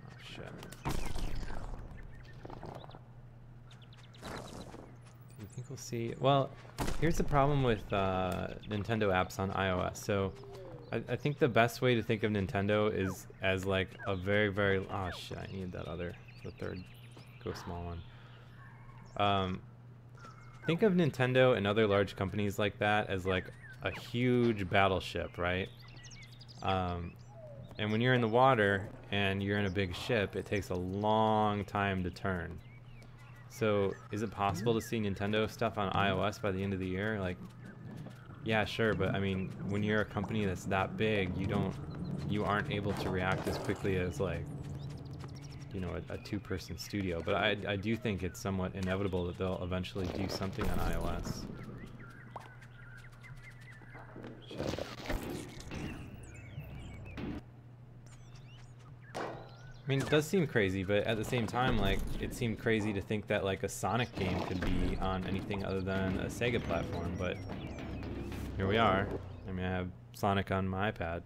Oh shit. Do you think we'll see? Well, here's the problem with Nintendo apps on iOS. So I think the best way to think of Nintendo is as like a very, very... Oh shit, I need that other... the third go small one. Think of Nintendo and other large companies like that as like a huge battleship, right? And when you're in the water and you're in a big ship, it takes a long time to turn. So is it possible to see Nintendo stuff on iOS by the end of the year? Like, yeah, sure, but I mean, when you're a company that's that big, you aren't able to react as quickly as like, you know, a two-person studio. But I do think it's somewhat inevitable that they'll eventually do something on iOS. Shit. I mean, it does seem crazy, but at the same time, like, it seemed crazy to think that like a Sonic game could be on anything other than a Sega platform, but here we are. I mean, I have Sonic on my iPad.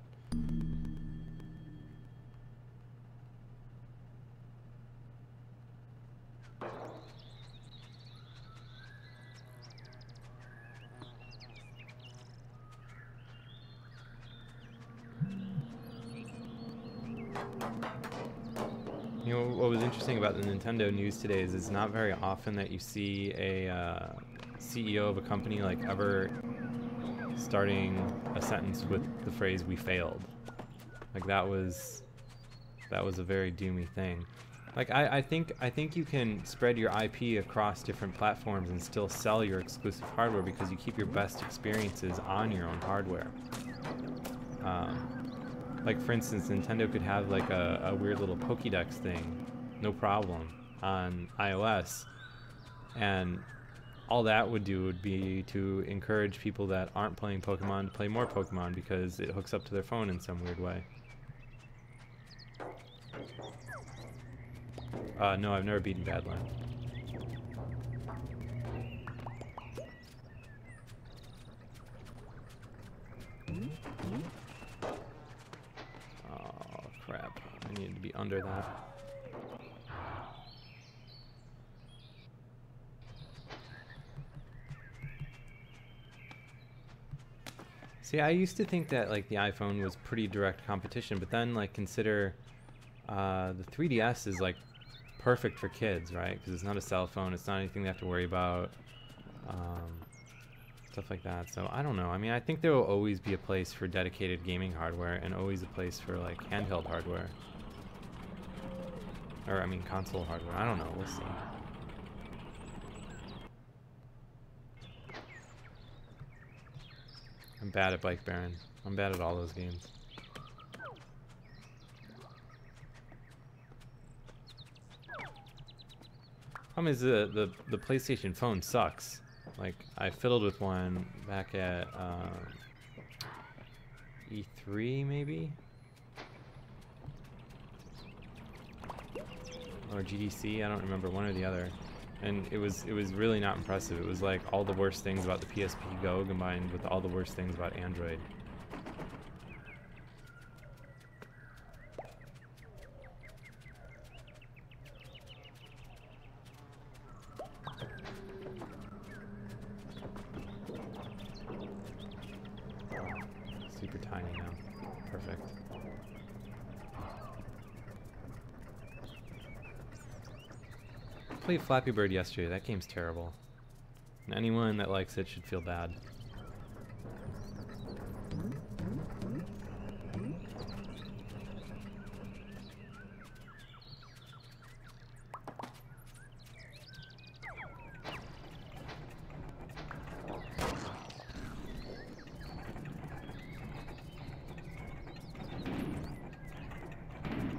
You know, what was interesting about the Nintendo news today is it's not very often that you see a CEO of a company like ever starting a sentence with the phrase "we failed." Like that was a very doomy thing. Like I think you can spread your IP across different platforms and still sell your exclusive hardware because you keep your best experiences on your own hardware. Like for instance, Nintendo could have like a weird little Pokédex thing, no problem, on iOS, and all that would do would be to encourage people that aren't playing Pokemon to play more Pokemon because it hooks up to their phone in some weird way. No, I've never beaten Badland. Oh, crap. I needed to be under that. See, I used to think that like the iPhone was pretty direct competition, but then like consider the 3DS is like perfect for kids, right? Because it's not a cell phone, it's not anything they have to worry about, stuff like that. So I don't know. I mean, I think there will always be a place for dedicated gaming hardware and always a place for like handheld hardware. Or I mean console hardware. I don't know. We'll see. I'm bad at Bike Baron. I'm bad at all those games. Problem is the PlayStation phone sucks. Like, I fiddled with one back at E3 maybe? Or GDC, I don't remember, one or the other. And it was really not impressive. It was like all the worst things about the PSP Go combined with all the worst things about Android. Super tiny now. Perfect. I played Flappy Bird yesterday. That game's terrible. And anyone that likes it should feel bad.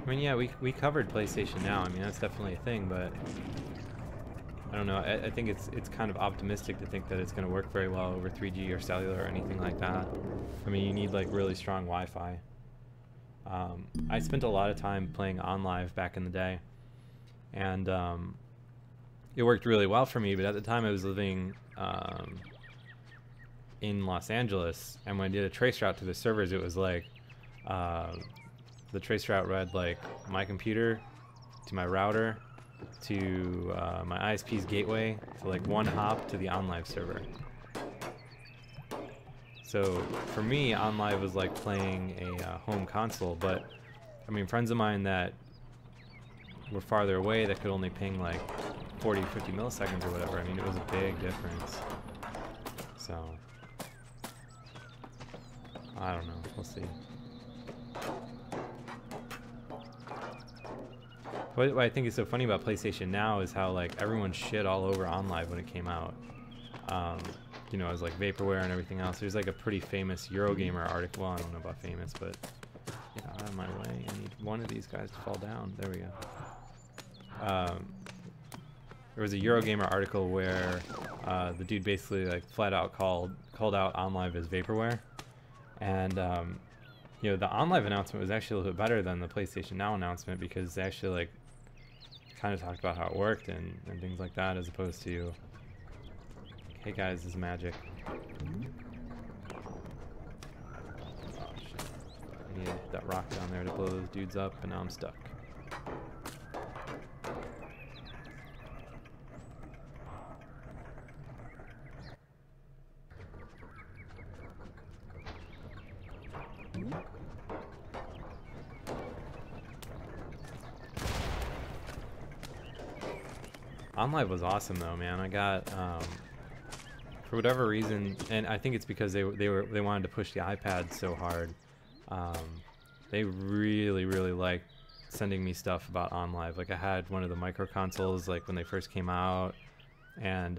I mean, yeah, we covered PlayStation Now. I mean, that's definitely a thing, but I don't know. I think it's kind of optimistic to think that it's going to work very well over 3G or cellular or anything like that. I mean, you need like really strong Wi-Fi. I spent a lot of time playing OnLive back in the day, and it worked really well for me. But at the time, I was living in Los Angeles, and when I did a trace route to the servers, it was like the trace route read like my computer to my router to my ISP's gateway to like one hop to the OnLive server. So for me, OnLive was like playing a home console, but I mean, friends of mine that were farther away that could only ping like 40, 50 milliseconds or whatever, I mean, it was a big difference. So I don't know, we'll see. What I think is so funny about PlayStation Now is how like everyone shit all over OnLive when it came out. You know, it was like vaporware and everything else. There's like a pretty famous Eurogamer article. Well, I don't know about famous, but get out of my way. I need one of these guys to fall down. There we go. There was a Eurogamer article where the dude basically like flat out called out OnLive as vaporware, and you know, the OnLive announcement was actually a little bit better than the PlayStation Now announcement because they actually like kind of talked about how it worked and things like that, as opposed to, hey guys, this is magic. Oh shit. I needed that rock down there to blow those dudes up, and now I'm stuck. OnLive was awesome though, man. I got for whatever reason, and I think it's because they wanted to push the iPad so hard. They really liked sending me stuff about OnLive. Like I had one of the micro consoles like when they first came out, and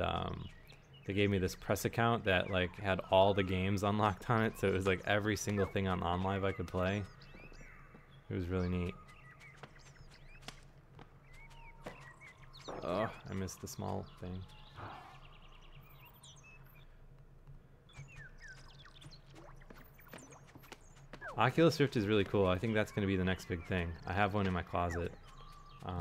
they gave me this press account that like had all the games unlocked on it, so it was like every single thing on OnLive I could play. It was really neat. Oh, I missed the small thing. Oculus Rift is really cool. I think that's going to be the next big thing. I have one in my closet. Let's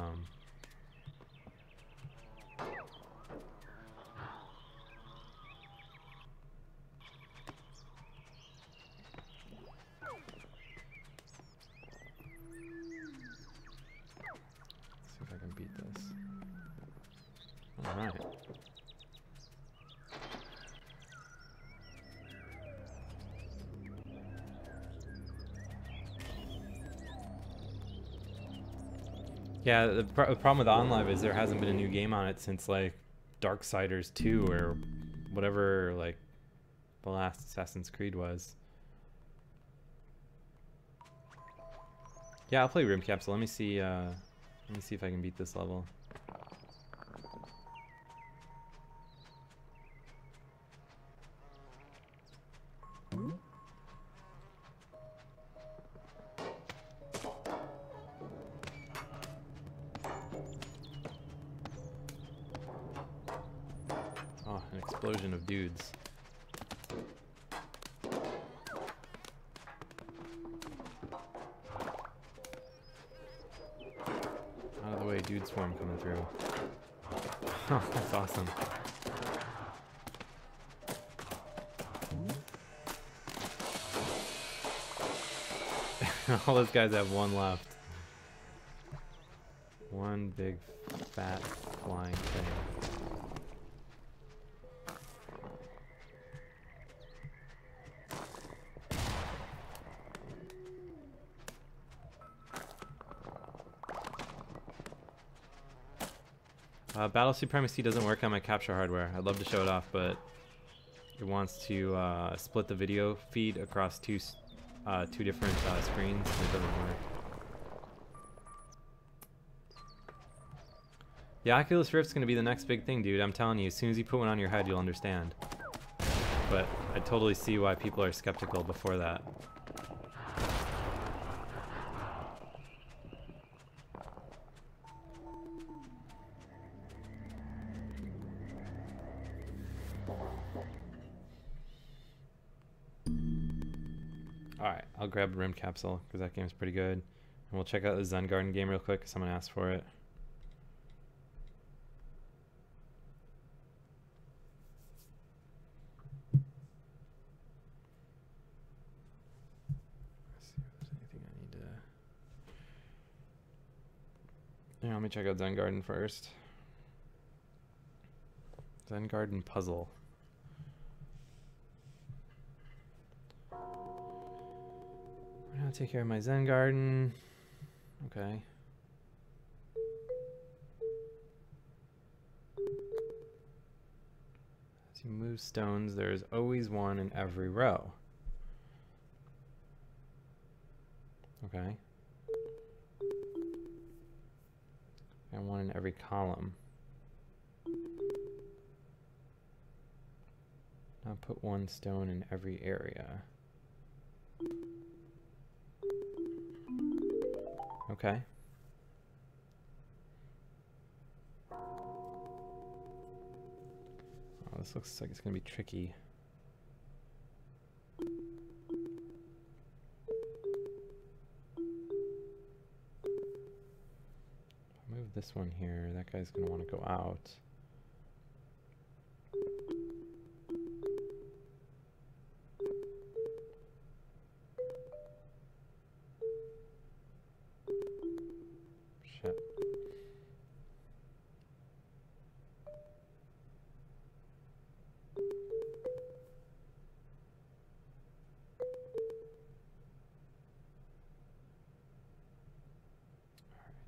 see if I can beat this. Alright. Yeah, the problem with OnLive is there hasn't been a new game on it since like Darksiders 2 or whatever like the last Assassin's Creed was. Yeah, I'll play Rim Capsule. Let me see if I can beat this level. explosion of dudes. Out of the way, dude swarm coming through. Oh, that's awesome. All those guys have one left. One big fat flying thing. Battle Supremacy doesn't work on my capture hardware. I'd love to show it off, but it wants to split the video feed across two different screens, and it doesn't work. The Oculus Rift's gonna be the next big thing, dude. I'm telling you, as soon as you put one on your head, you'll understand. But I totally see why people are skeptical before that. Alright, I'll grab Rim Capsule, because that game's pretty good. And we'll check out the Zen Garden game real quick, because someone asked for it. Let's see if there's anything I need to... Yeah, let me check out Zen Garden first. Zen Garden puzzle. I'll take care of my Zen Garden. Okay. As you move stones, there's always one in every row. Okay. And one in every column. Now put one stone in every area. Okay. Oh, this looks like it's gonna be tricky. Move this one here. That guy's gonna want to go out. Shit.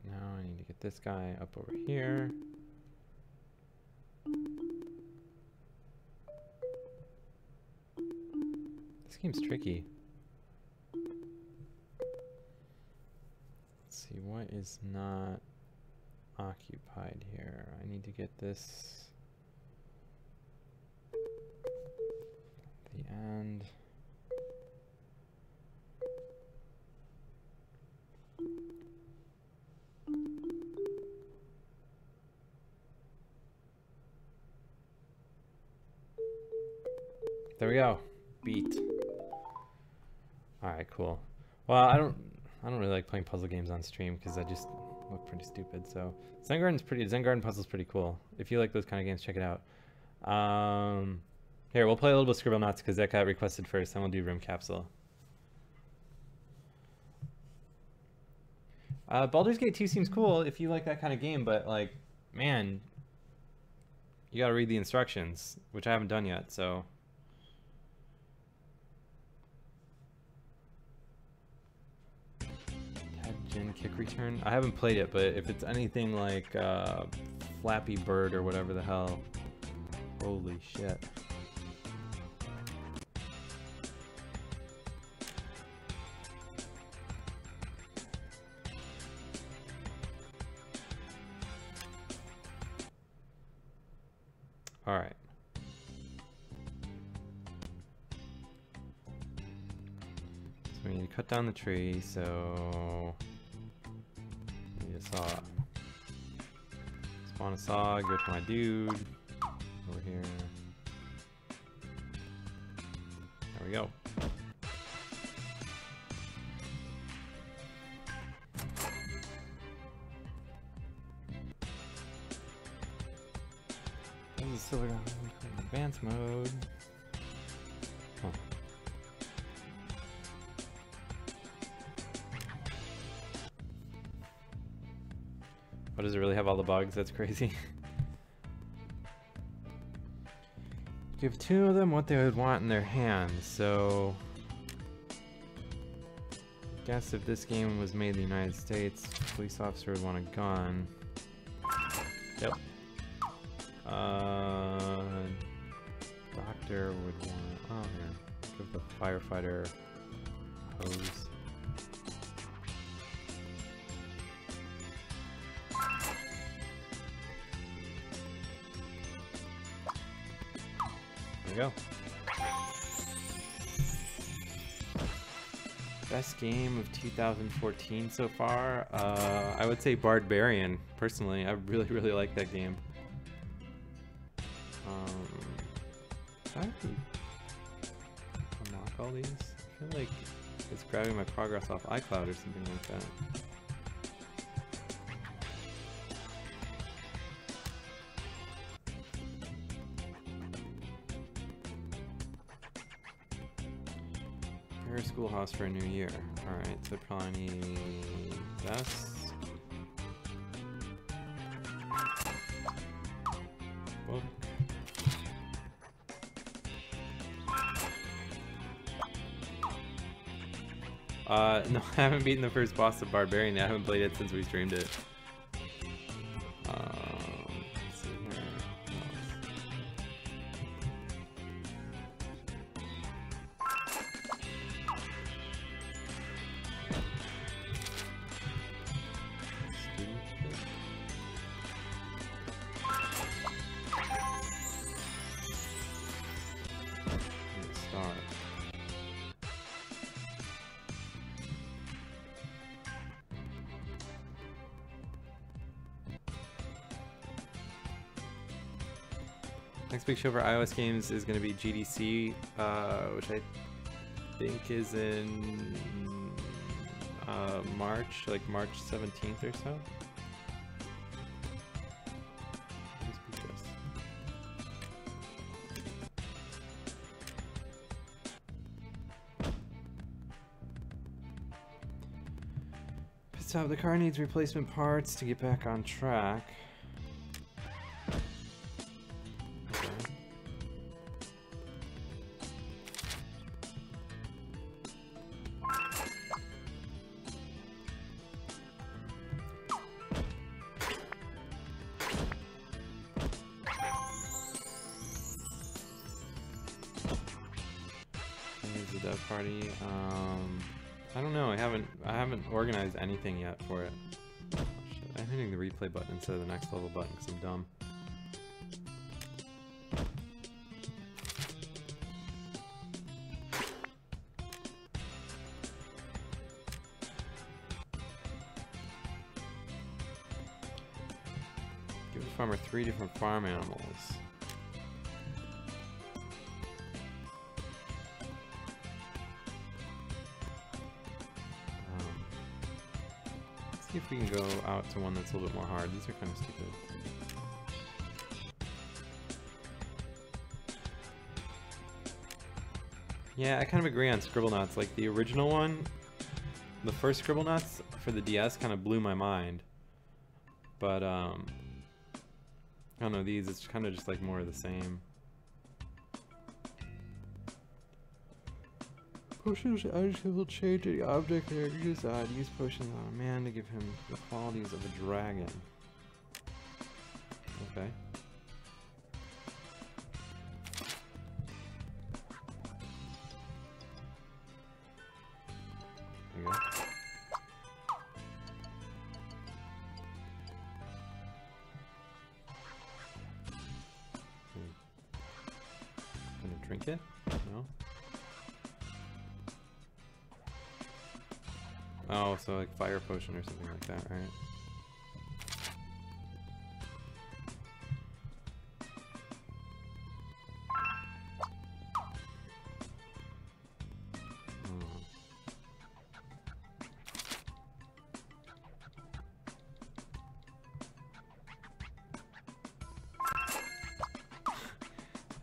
Now I need to get this guy up over here. This game's tricky. Let's see, what is not occupied here? I need to get this at the end. There we go. Beat. Alright, cool. Well, I don't really like playing puzzle games on stream because I just look pretty stupid. So Zen Garden puzzle's pretty cool. If you like those kind of games, check it out. Here, we'll play a little bit of Scribblenauts because that got requested first, then we'll do Rim Capsule. Baldur's Gate 2 seems cool if you like that kind of game, but like, man, you gotta read the instructions, which I haven't done yet, so. Gen Kick Return? I haven't played it, but if it's anything like Flappy Bird or whatever the hell, holy shit. All right. So we need to cut down the tree, so need a saw. Spawn a saw, go to my dude over here. There we go. This is still in advanced mode. Huh. What, does it really have all the bugs? That's crazy. Give two of them what they would want in their hands, so I guess if this game was made in the United States, police officer would want a gun. Yep. Doctor would want, oh here, give the firefighter hose. There we go. Best game of 2014 so far? I would say Barbarian, personally. I really like that game. How do you unlock all these? I feel like it's grabbing my progress off iCloud or something like that. Schoolhouse for a new year. Alright, so probably need this. Book. No, I haven't beaten the first boss of Barbarian. I haven't played it since we streamed it. Let's see here. Next big show for iOS games is going to be GDC, which I think is in March, like March 17th or so. Pissed off, the car needs replacement parts to get back on track. Party. I don't know. I haven't organized anything yet for it. Oh, shit. I'm hitting the replay button instead of the next level button because I'm dumb. Give the farmer 3 different farm animals. See if we can go out to one that's a little bit more hard. These are kind of stupid. Yeah, I kind of agree on Scribblenauts. Like the original one, the first Scribblenauts for the DS kind of blew my mind. But I don't know, these, it's kind of just like more of the same. Potions will change the object they use use potions on a man to give him the qualities of a dragon. Okay. There you go. Gonna drink it? No? Oh, so like fire potion or something like that, right?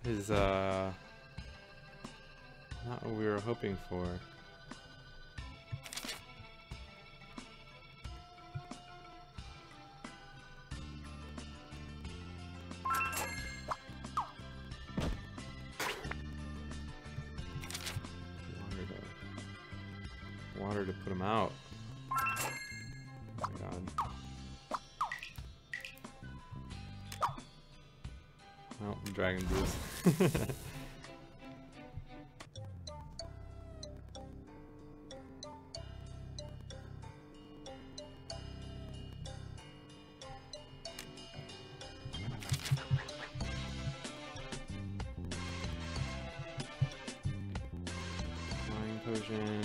is not what we were hoping for. Water to put them out. Oh my god. Well, dragon boost. Flying potion.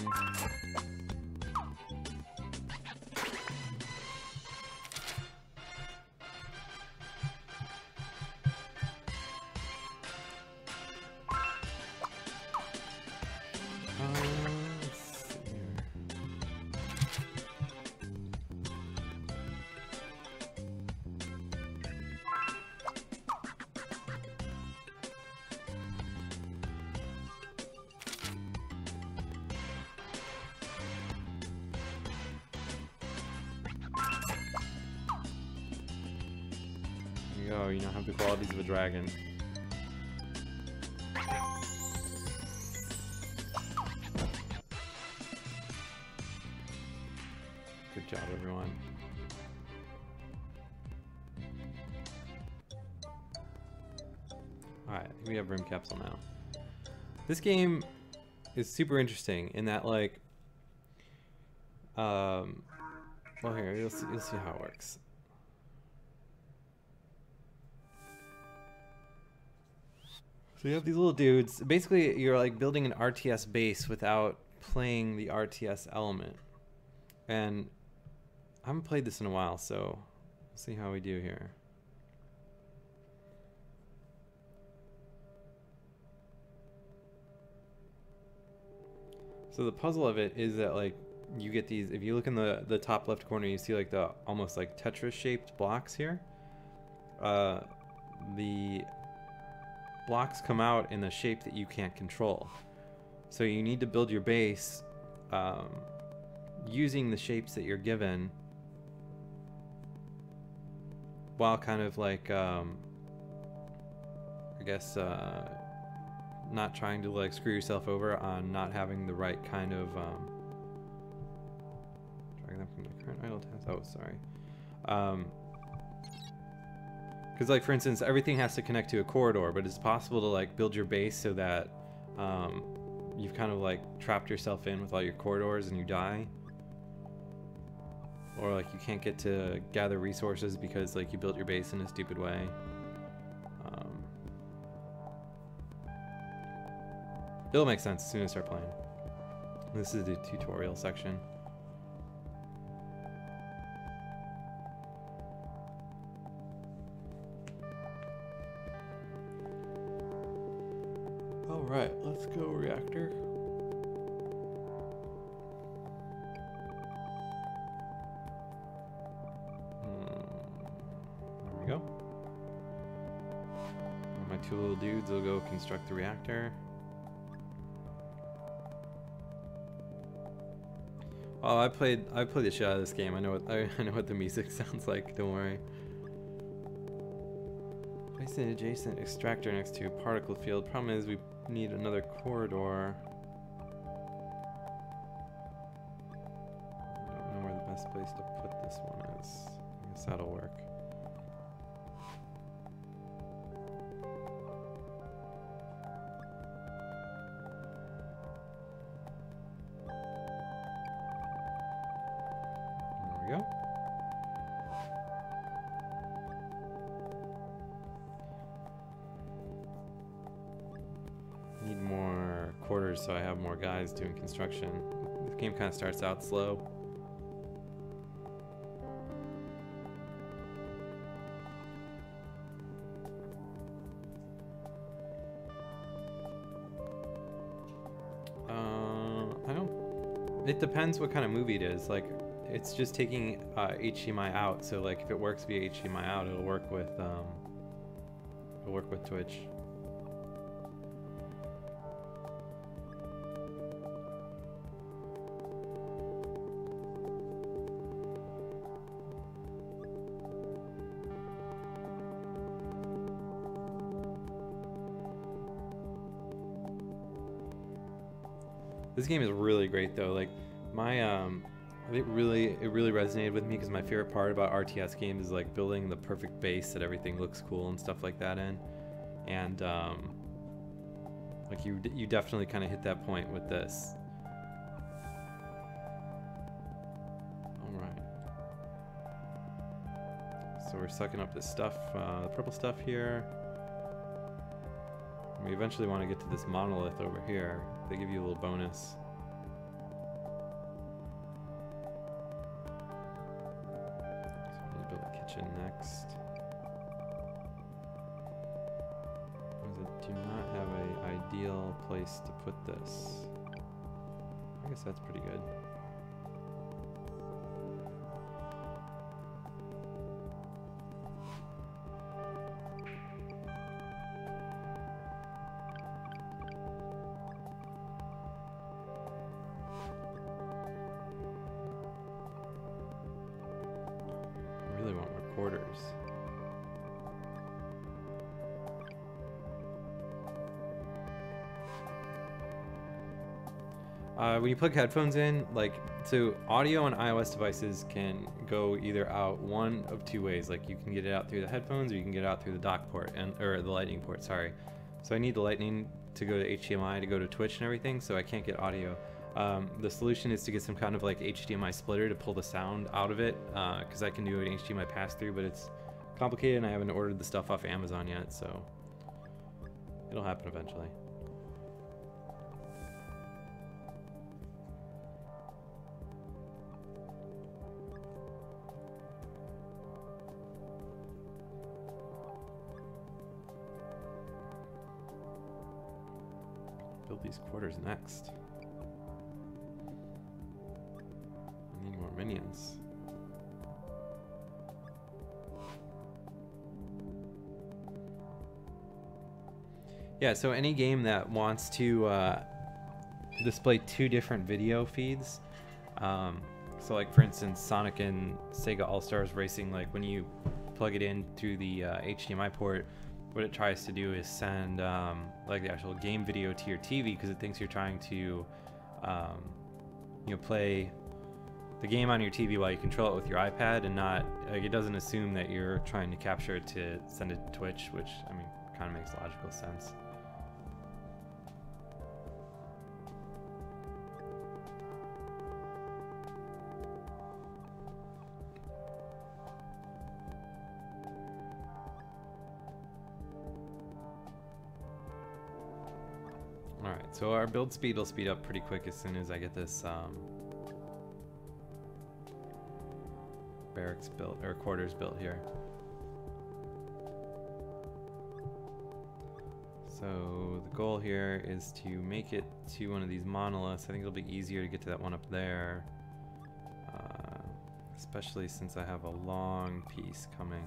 Go, you now have the qualities of a dragon. Good job, everyone. Alright, we have room capsule now. This game is super interesting in that, like, well, here, you'll see how it works. So you have these little dudes. Basically, you're like building an RTS base without playing the RTS element. And I haven't played this in a while, so we'll see how we do here. So the puzzle of it is that, like, you get these, if you look in the top left corner, you see like the almost like Tetris shaped blocks here. The blocks come out in a shape that you can't control. So you need to build your base using the shapes that you're given, while kind of like, I guess, not trying to like screw yourself over on not having the right kind of, dragging them from the current idle task. Oh, sorry. Because, like, for instance, everything has to connect to a corridor, but it's possible to, like, build your base so that you've kind of, like, trapped yourself in with all your corridors and you die. Or, like, you can't get to gather resources because, like, you built your base in a stupid way. It'll make sense as soon as I start playing. This is the tutorial section. Alright, let's go, reactor. There we go. My two little dudes will go construct the reactor. Oh, I played the shit out of this game. I know what the music sounds like. Don't worry. Place an adjacent extractor next to a particle field. Problem is we need another corridor. I don't know where the best place to put this one is. I guess that'll work. There we go. Need more quarters so I have more guys doing construction. The game kind of starts out slow. It depends what kind of movie it is. Like, it's just taking HDMI out. So, like, if it works via HDMI out, it'll work with Twitch. This game is really great though. Like my it really resonated with me because my favorite part about RTS games is like building the perfect base that everything looks cool and stuff like that in. And like you definitely kind of hit that point with this. All right. So we're sucking up this stuff, the purple stuff here. We eventually want to get to this monolith over here. They give you a little bonus. So I'm gonna build a kitchen next. Do not have an ideal place to put this. I guess that's pretty good. I really want more quarters. When you plug headphones in, like, so audio on iOS devices can go either out one of two ways. Like, you can get it out through the headphones, or you can get it out through the dock port, or the lightning port, sorry. So I need the lightning to go to HDMI to go to Twitch and everything, so I can't get audio. The solution is to get some kind of like HDMI splitter to pull the sound out of it, because I can do an HDMI pass-through, but it's complicated and I haven't ordered the stuff off Amazon yet, so it'll happen eventually. Build these quarters next. I need more minions. Yeah, so any game that wants to display two different video feeds, so like for instance Sonic and Sega All-Stars Racing, like when you plug it in through the HDMI port, what it tries to do is send like the actual game video to your TV because it thinks you're trying to you know, play the game on your TV while you control it with your iPad, and not like, it doesn't assume that you're trying to capture it to send it to Twitch, which I mean kind of makes logical sense. Alright, so our build speed will speed up pretty quick as soon as I get this barracks built, or quarters built here. So the goal here is to make it to one of these monoliths. I think it'll be easier to get to that one up there, especially since I have a long piece coming.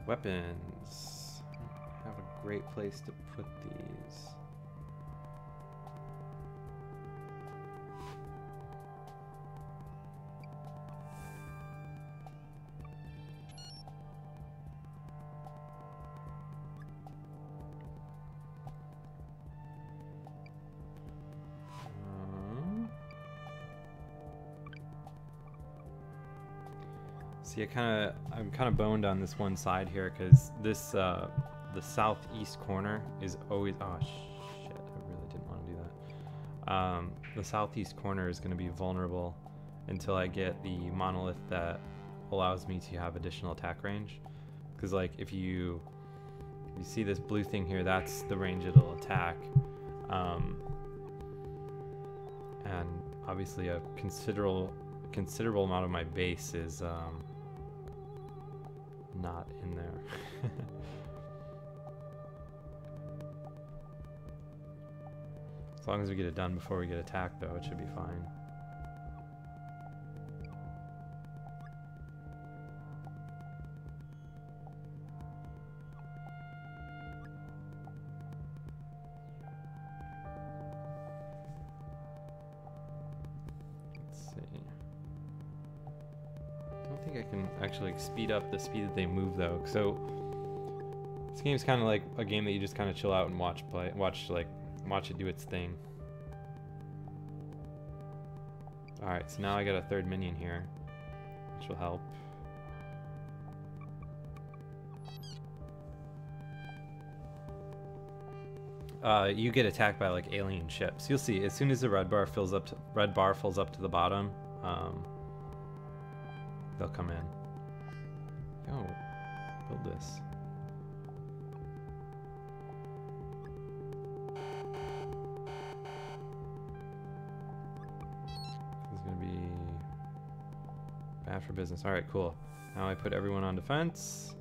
Weapons. I have a great place to put these. See, I'm kind of boned on this one side here because this the southeast corner is always, oh shit, I really didn't want to do that. The southeast corner is going to be vulnerable until I get the monolith that allows me to have additional attack range. Because like if you see this blue thing here, that's the range it'll attack. And obviously a considerable amount of my base is not in there. As long as we get it done before we get attacked, though, it should be fine. Let's see. think I can actually like, speed up the speed that they move though. So this game's kind of like a game that you just kind of chill out and watch it do its thing. All right, so now I got a third minion here, which will help. You get attacked by like alien ships. You'll see as soon as the red bar fills up to the bottom, they'll come in. Oh, build this. This is gonna be bad for business. All right, cool. Now I put everyone on defense.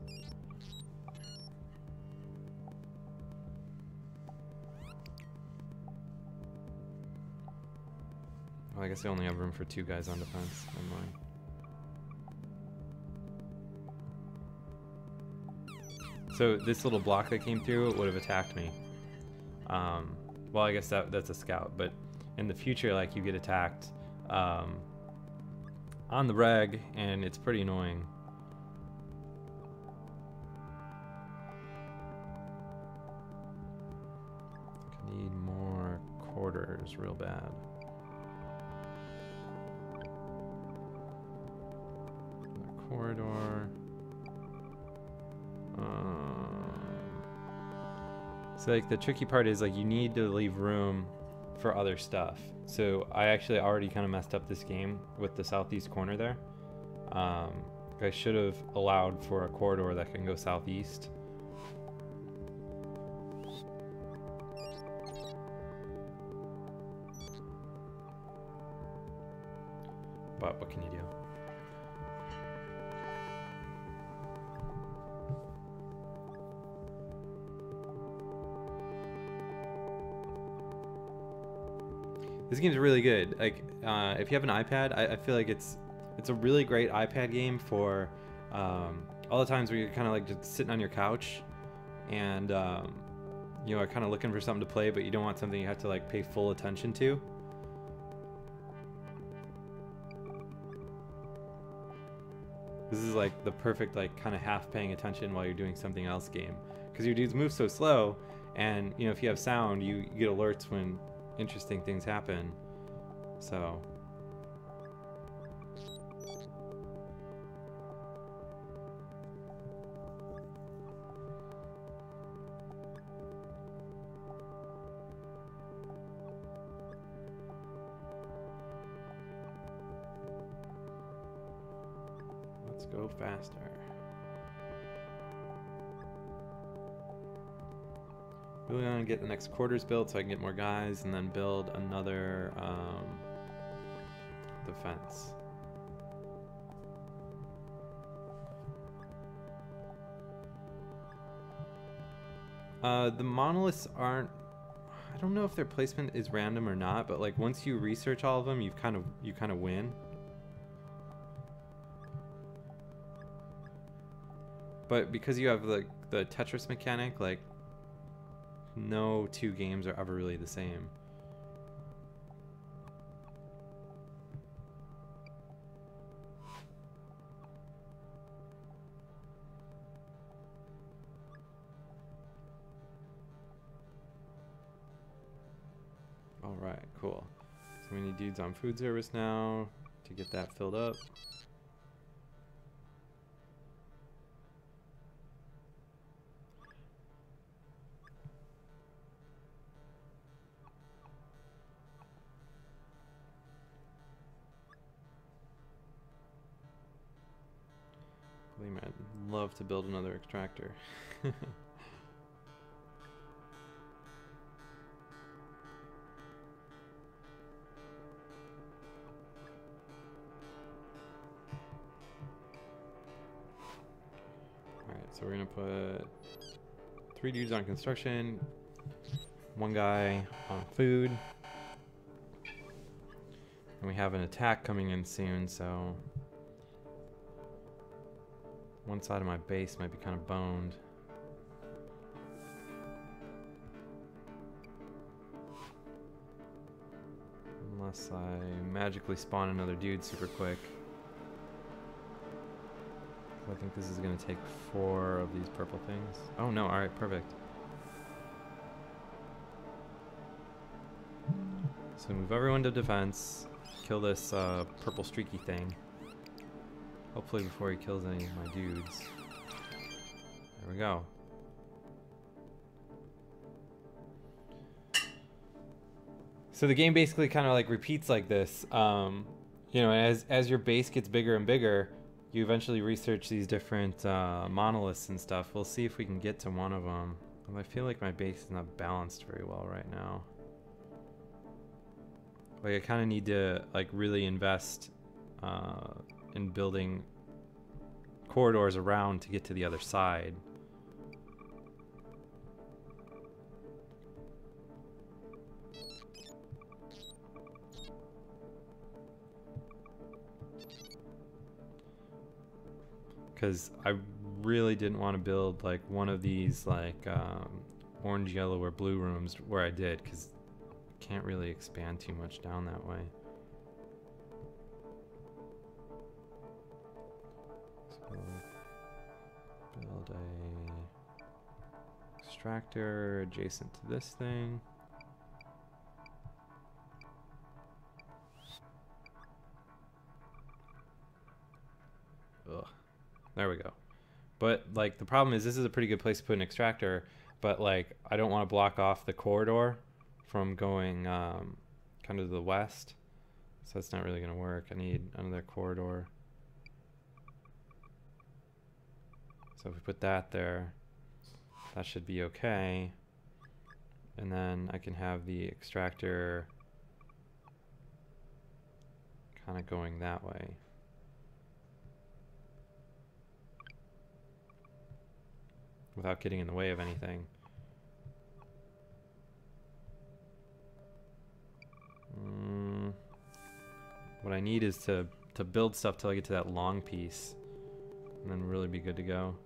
I guess I only have room for 2 guys on defense. Never mind. So this little block that came through would have attacked me. Well, I guess that's a scout, but in the future, like you get attacked on the reg, and it's pretty annoying. I need more quarters, real bad. Corridor. So like the tricky part is like you need to leave room for other stuff. So I actually already kind of messed up this game with the southeast corner there. I should have allowed for a corridor that can go southeast. But what can you do? This game's really good. Like, if you have an iPad, I feel like it's a really great iPad game for all the times where you're kind of like just sitting on your couch and you know, are kind of looking for something to play, but you don't want something you have to like pay full attention to. This is like the perfect like kind of half paying attention while you're doing something else game, because your dudes move so slow, and you know, if you have sound, you get alerts when interesting things happen. So let's go faster. Really want to get the next quarters built so I can get more guys and then build another defense. The monoliths aren't, I don't know if their placement is random or not, but like once you research all of them, you kind of win. But because you have the Tetris mechanic, like no 2 games are ever really the same. All right, cool. So we need dudes on food service now to get that filled up. I'd love to build another extractor. Alright, so we're gonna put 3 dudes on construction, 1 guy on food, and we have an attack coming in soon, so one side of my base might be kind of boned. Unless I magically spawn another dude super quick. I think this is going to take 4 of these purple things. Oh no, alright, perfect. So move everyone to defense, kill this purple streaky thing. Hopefully before he kills any of my dudes. There we go. So the game basically kind of like repeats like this. You know, as your base gets bigger and bigger, you eventually research these different monoliths and stuff. We'll see if we can get to one of them. I feel like my base is not balanced very well right now. Like I kind of need to like really invest in building corridors around to get to the other side. Because I really didn't want to build like one of these like orange, yellow, or blue rooms where I did, because I can't really expand too much down that way. So build a extractor adjacent to this thing. Ugh. There we go. But like the problem is this is a pretty good place to put an extractor, but like I don't want to block off the corridor from going kind of to the west. So that's not really going to work. I need another corridor. So if we put that there, that should be okay. And then I can have the extractor kind of going that way. Without getting in the way of anything. What I need is to build stuff till I get to that long piece, and then really be good to go.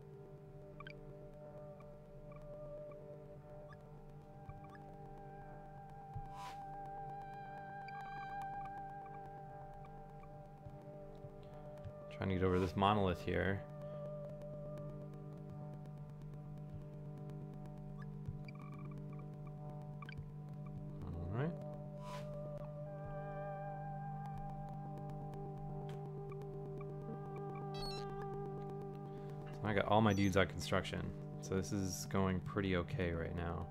Trying to get over this monolith here. I got all my dudes on construction, so this is going pretty okay right now.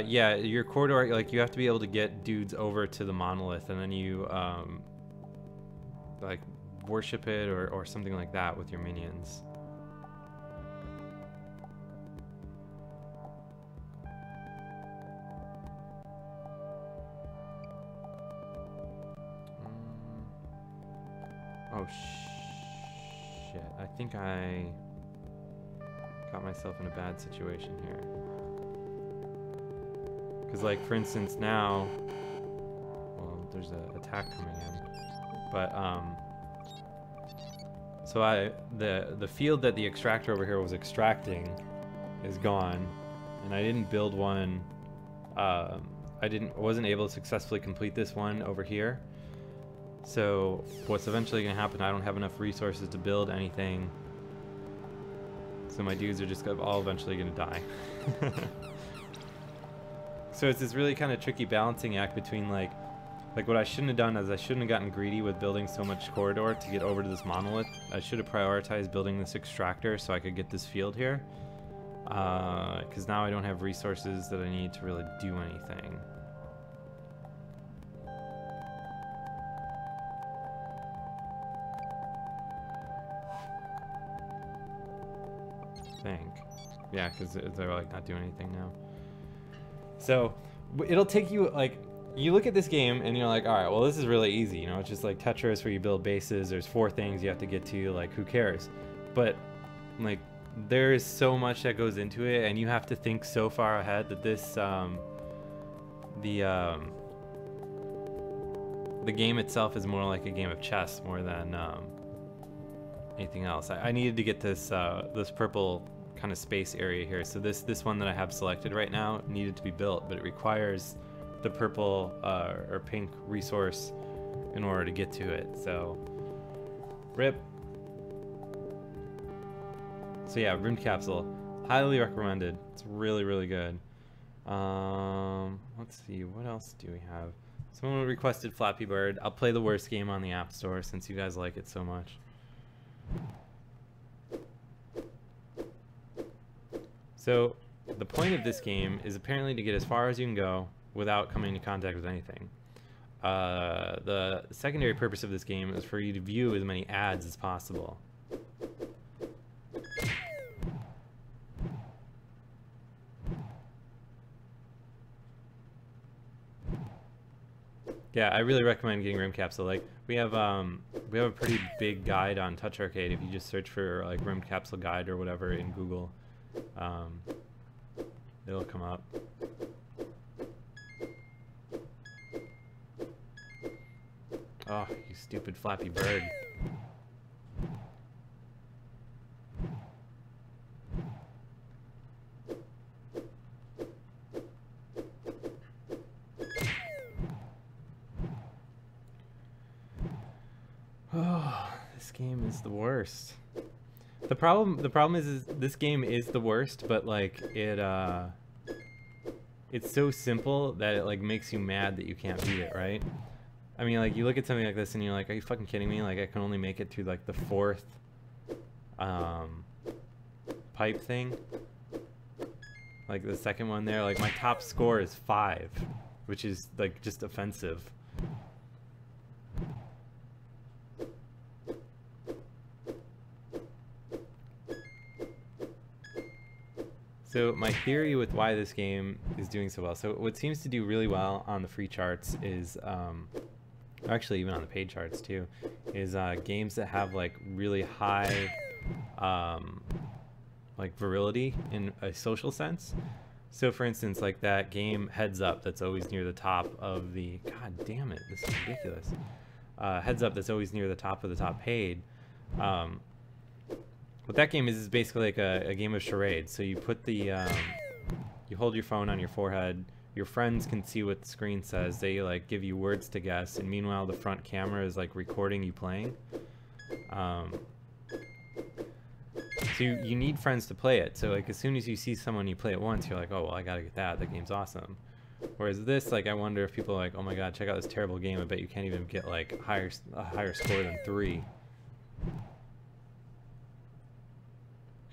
Yeah, your corridor, like you have to be able to get dudes over to the monolith, and then you like worship it or something like that with your minions. Oh shit, I think I got myself in a bad situation here. Because like for instance now, well there's an attack coming in. But so the field that the extractor over here was extracting is gone. And I didn't build one, I wasn't able to successfully complete this one over here. So what's eventually going to happen, I don't have enough resources to build anything. So my dudes are just all eventually going to die. So it's this really kind of tricky balancing act between like what I shouldn't have done is I shouldn't have gotten greedy with building so much corridor to get over to this monolith. I should have prioritized building this extractor so I could get this field here. Because now I don't have resources that I need to really do anything. Yeah, because they're like not doing anything now. So it'll take you like, you look at this game and you're like, all right, well this is really easy, you know, it's just like Tetris where you build bases, there's 4 things you have to get to, like who cares? But like there is so much that goes into it, and you have to think so far ahead that this the game itself is more like a game of chess more than anything else. I needed to get this this purple kind of space area here, so this one that I have selected right now needed to be built, but it requires the purple or pink resource in order to get to it. So, rip. So yeah, Ruined Capsule, highly recommended. It's really, really good. Let's see, what else do we have? Someone requested Flappy Bird. I'll play the worst game on the App Store since you guys like it so much. So the point of this game is apparently to get as far as you can go without coming into contact with anything. The secondary purpose of this game is for you to view as many ads as possible. Yeah, I really recommend getting Rim Capsule. Like we have a pretty big guide on Touch Arcade. If you just search for like Rim Capsule guide or whatever in Google, it'll come up. Oh, you stupid Flappy Bird. Oh, this game is the worst. The problem is this game is the worst, but like it's so simple that it like makes you mad that you can't beat it, right? I mean, like you look at something like this and you're like, are you fucking kidding me? Like I can only make it through like the 4th pipe thing. Like the second one there, like my top score is 5, which is like just offensive. So my theory with why this game is doing so well, so what seems to do really well on the free charts is, actually even on the paid charts too, is games that have like really high like virility in a social sense. So for instance, like that game Heads Up that's always near the top of the, god damn it, this is ridiculous. Heads Up that's always near the top of the top paid. What that game is basically like a game of charades. So you put the, you hold your phone on your forehead, your friends can see what the screen says, they like give you words to guess, and meanwhile the front camera is like recording you playing. So you need friends to play it. So like as soon as you see someone you play it once, you're like, oh well, I gotta get that game's awesome. Whereas this, like I wonder if people are like, oh my god, check out this terrible game, I bet you can't even get like a higher score than 3.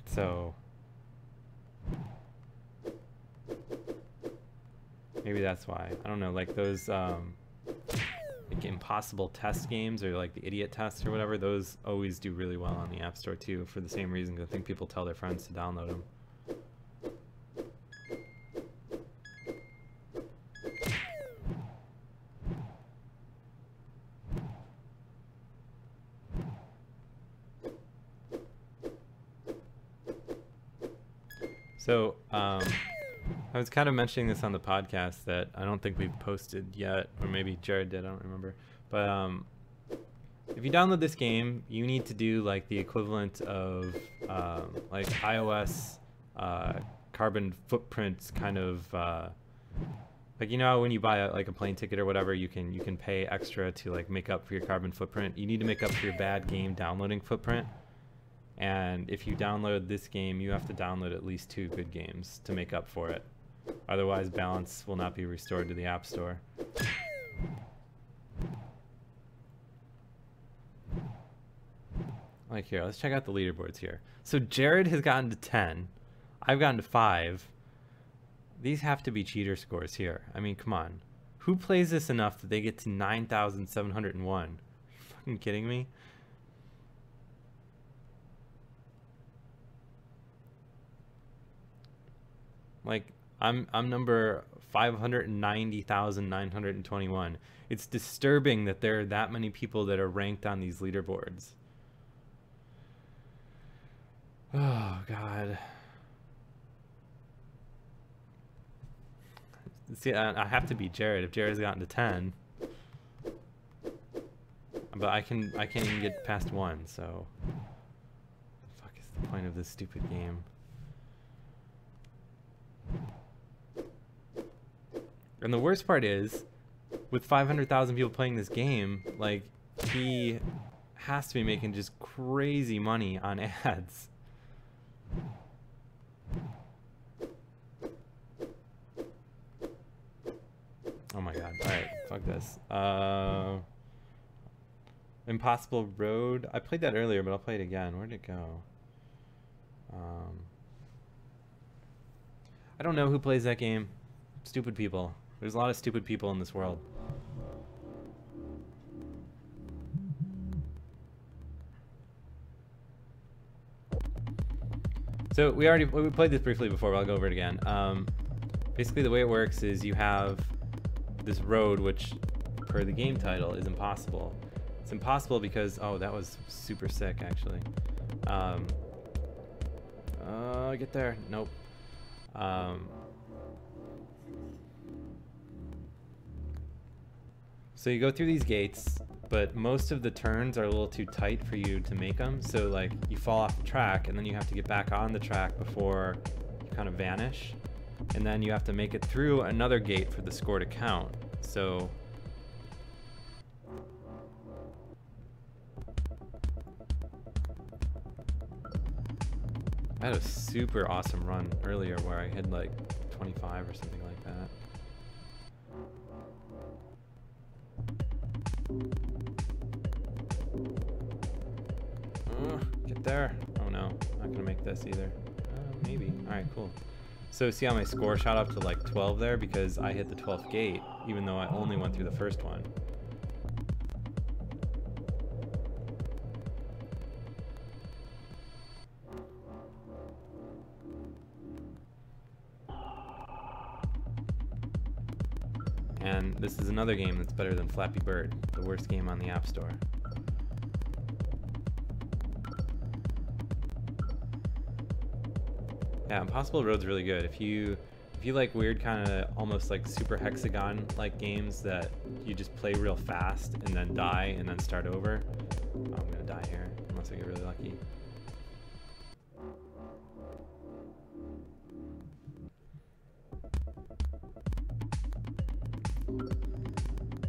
So maybe that's why. I don't know, like those like impossible test games or like the idiot tests or whatever, those always do really well on the App Store too, for the same reason. I think people tell their friends to download them. So, I was kind of mentioning this on the podcast that I don't think we've posted yet, or maybe Jared did, I don't remember. But if you download this game, you need to do like the equivalent of like iOS carbon footprints kind of, like you know how when you buy like a plane ticket or whatever, you can pay extra to like make up for your carbon footprint. You need to make up for your bad game downloading footprint. And if you download this game, you have to download at least 2 good games to make up for it. Otherwise, balance will not be restored to the App Store. Like here, let's check out the leaderboards here. So Jared has gotten to 10. I've gotten to 5. These have to be cheater scores here. I mean, come on. Who plays this enough that they get to 9,701? Are you fucking kidding me? Like, I'm number 590,921. It's disturbing that there are that many people that are ranked on these leaderboards. Oh, God. See, I have to beat Jared if Jared's gotten to 10. But I can even get past 1, so... Fuck is the point of this stupid game? And the worst part is, with 500,000 people playing this game, like, he has to be making just crazy money on ads. Oh my god. Alright, fuck this. Impossible Road. I played that earlier, but I'll play it again. Where'd it go? I don't know who plays that game. Stupid people. There's a lot of stupid people in this world. So we played this briefly before, but I'll go over it again. Basically the way it works is you have this road, which per the game title is impossible. It's impossible because, oh, that was super sick actually. Get there. Nope. So you go through these gates, but most of the turns are a little too tight for you to make them. So like you fall off the track and then you have to get back on the track before you kind of vanish. And then you have to make it through another gate for the score to count. So I had a super awesome run earlier where I hit like 25 or something like that. Get there. Oh no, not gonna make this either. Maybe. Alright, cool. So see how my score shot up to like 12 there because I hit the 12th gate, even though I only went through the first one. And this is another game that's better than Flappy Bird, the worst game on the App Store. Yeah, Impossible Road's really good. If you like weird kind of almost like super hexagon like games that you just play real fast and then die and then start over. I'm gonna die here unless I get really lucky.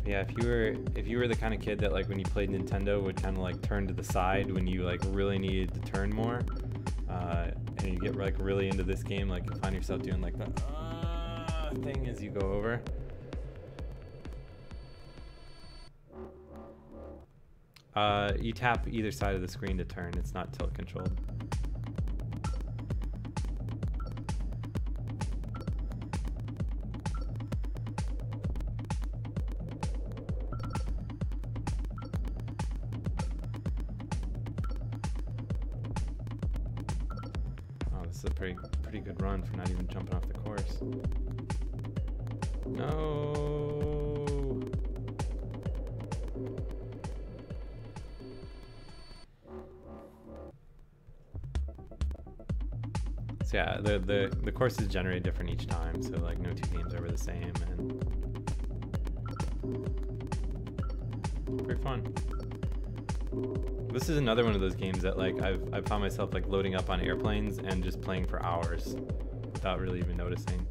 Yeah, if you were the kind of kid that like when you played Nintendo would kind of like turn to the side when you like really needed to turn more, and you get like really into this game, like you find yourself doing like the thing as you go over. You tap either side of the screen to turn. It's not tilt controlled. This is a pretty good run for not even jumping off the course. No. So yeah, the courses generate different each time, so like no two games are ever the same, and pretty fun. This is another one of those games that like I've found myself like loading up on airplanes and just playing for hours without really even noticing.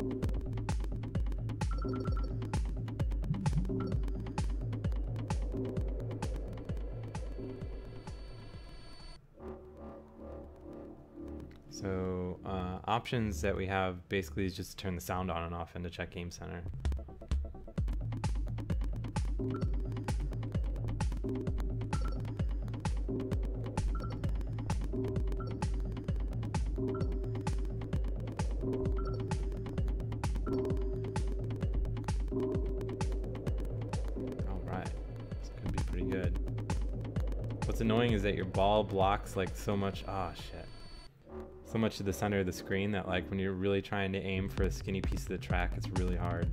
So options that we have basically is just to turn the sound on and off and to check Game Center. What's annoying is that your ball blocks like so much, so much of the center of the screen that like when you're really trying to aim for a skinny piece of the track, it's really hard.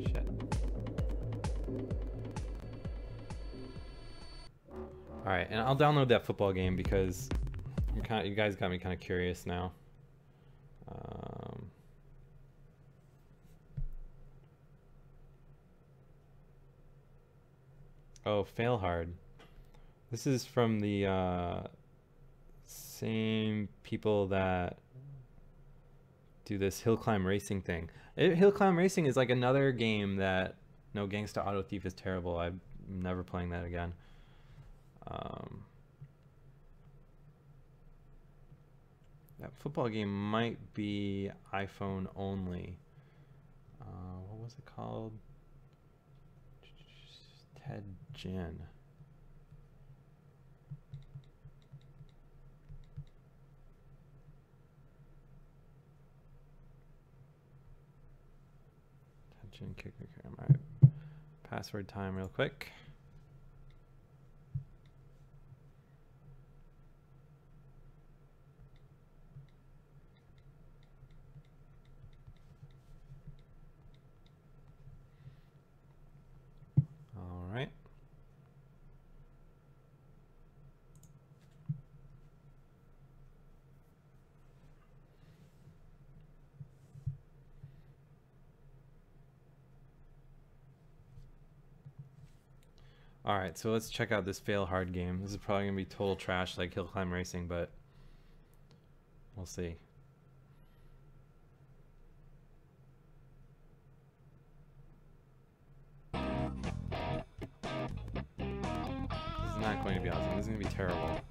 Shit. Alright, and I'll download that football game because you guys got me kind of curious now. Oh, fail hard. This is from the same people that do this hill climb racing thing. Hill climb racing is like another game that, no, Gangsta Auto Thief is terrible. I'm never playing that again. That football game might be iPhone only. What was it called? Ted Gin. Ted Gin kicker. Alright. Password time real quick. Alright. Alright, so let's check out this fail hard game. This is probably going to be total trash like Hill Climb Racing, but we'll see. This is not going to be awesome. This is going to be terrible.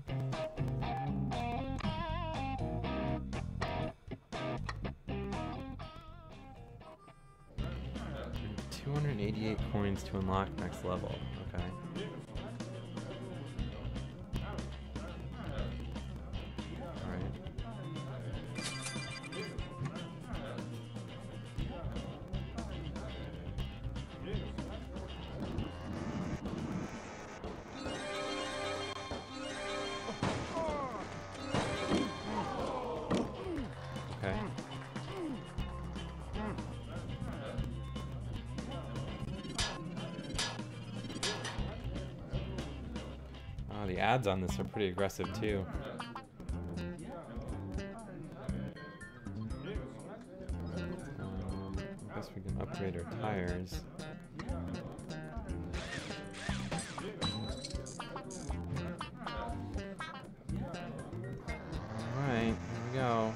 $288 coins to unlock next level. Okay. Alright. Okay. Oh, the ads on this are pretty aggressive too. I guess we can upgrade our tires. Alright, here we go.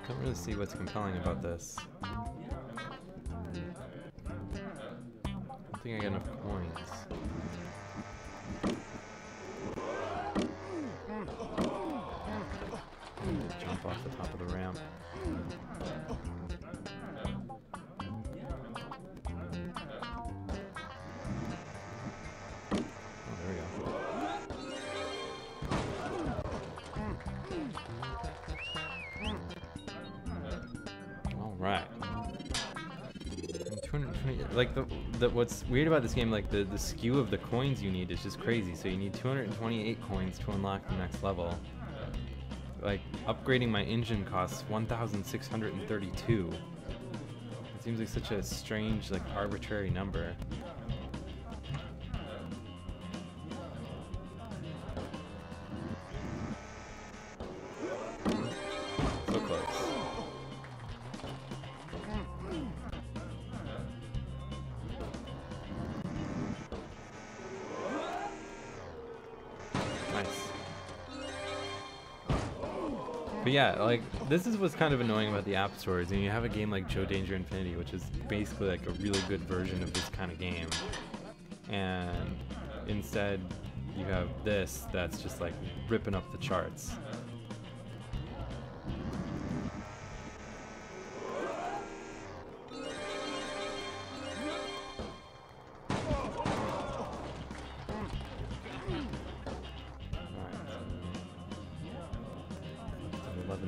Don't really see what's compelling about this. I think I got enough coins. Jump off the top of the ramp. Oh, there we go. All right. 220, like the what's weird about this game, like the skew of the coins you need is just crazy. So you need 228 coins to unlock the next level. Like upgrading my engine costs 1,632. It seems like such a strange, like arbitrary number. So close. But yeah, like, this is what's kind of annoying about the app stores. And you have a game like Joe Danger Infinity, which is basically like a really good version of this kind of game. And instead, you have this that's just like ripping up the charts.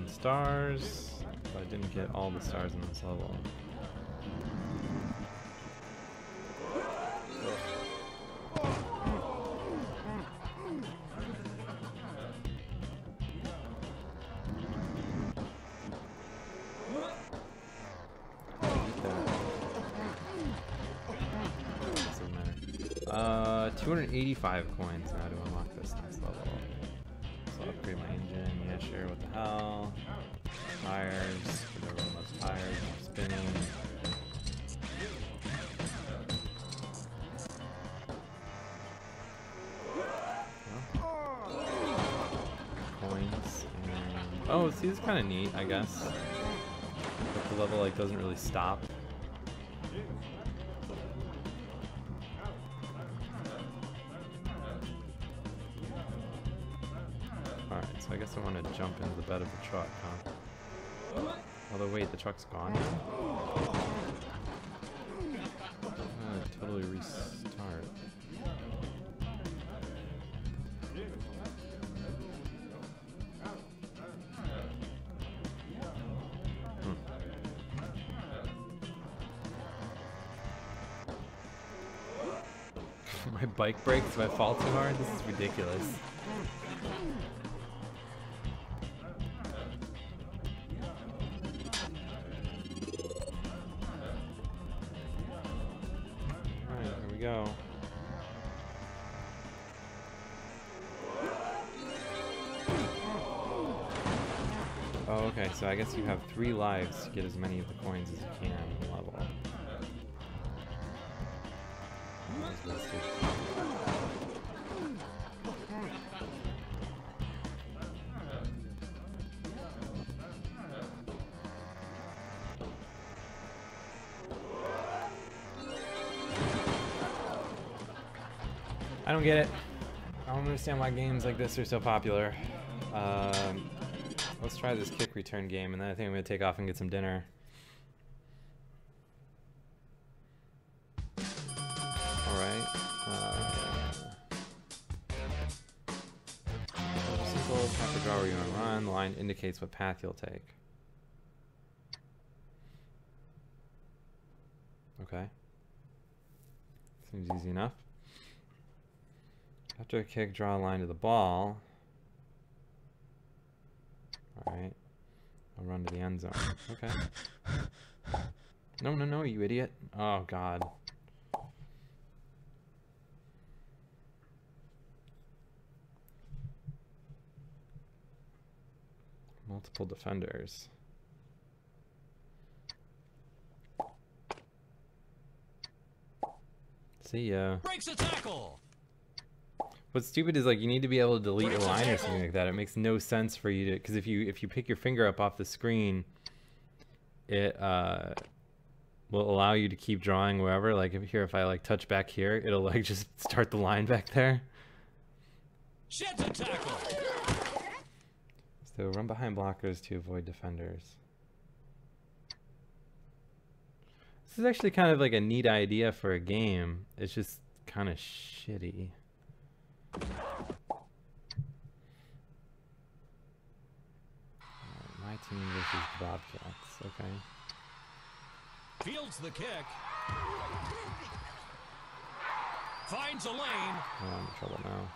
Stars, but I didn't get all the stars in this level. Doesn't matter. 285 coins now to unlock this next level. So I'll upgrade my engine. Yeah, sure. What the hell? Tires. Everyone loves tires. Spinning. Oh, see, this is kind of neat, I guess. But the level like doesn't really stop. Alright, so I guess I want to jump into the bed of the truck, huh? Although wait, the truck's gone now? Totally restart. My bike brakes if I fall too hard? This is ridiculous. Alright, here we go. Oh, okay, so I guess you have 3 lives to get as many of the coins as you can in the level. I don't get it. I don't understand why games like this are so popular. Let's try this kick return game, and then I think I'm going to take off and get some dinner. Alright. Simple, tap to draw where you want to run. The line indicates what path you'll take. Okay. Seems easy enough. After a kick, draw a line to the ball. Alright. I'll run to the end zone. Okay. No, no, no, you idiot. Oh, God. Multiple defenders. See ya. Breaks a tackle. What's stupid is like you need to be able to delete a line or something like that. It makes no sense for you to, because if you pick your finger up off the screen, it will allow you to keep drawing wherever. Like if I like touch back here, it'll like just start the line back there. Sheds a tackle. So run behind blockers to avoid defenders. This is actually kind of like a neat idea for a game. It's just kind of shitty. My team versus Bobcats. Okay. Fields the kick. Finds a lane. Oh, I'm in trouble now.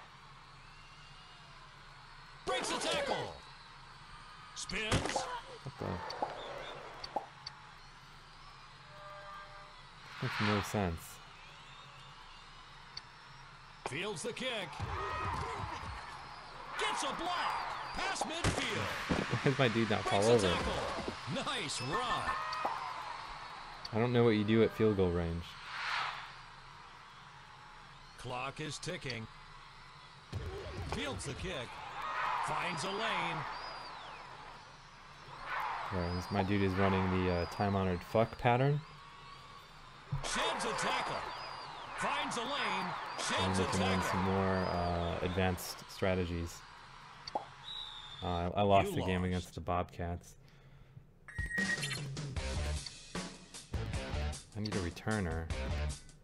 Breaks a tackle. Spins. What the? Makes no sense. Fields the kick. Gets a block. Pass midfield. Why does my dude not fall over? Nice run. I don't know what you do at field goal range. Clock is ticking. Fields the kick. Finds a lane. Right, my dude is running the time-honored fuck pattern. Sheds a tackle. Finds a lane. Sheds a tackle. And some more advanced strategies. I lost the game against the Bobcats. I need a returner.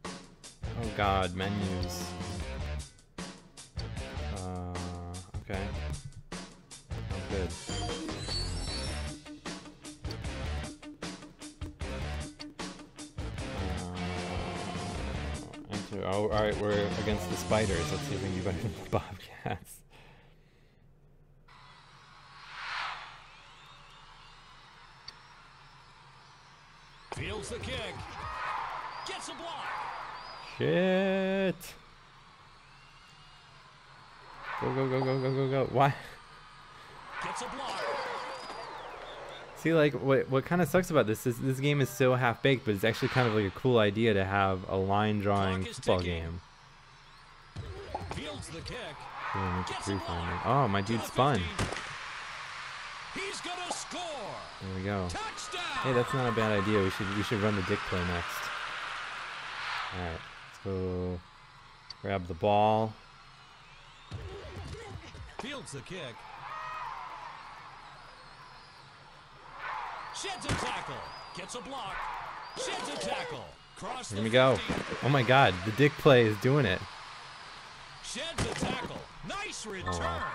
Oh god, menus. Okay. Oh, good. Enter. Oh, alright, we're against the spiders. Let's see if we can do better than the Bobcats. Fields the kick. Gets a block. Shit. Go, go, go, go, go, go, go. Why? Gets a block. See, like, what kind of sucks about this is this game is so half-baked, but it's actually kind of like a cool idea to have a line-drawing football game. Fields the kick. Oh, my dude spun. He's gonna score. There we go. Touchdown. Hey, that's not a bad idea. We should run the dick play next. All right, let's go grab the ball. Fields the kick. Sheds a tackle. Gets a block. Sheds a tackle. Cross Here we go. Oh my God, the dick play is doing it. Sheds a tackle. Nice return. Oh.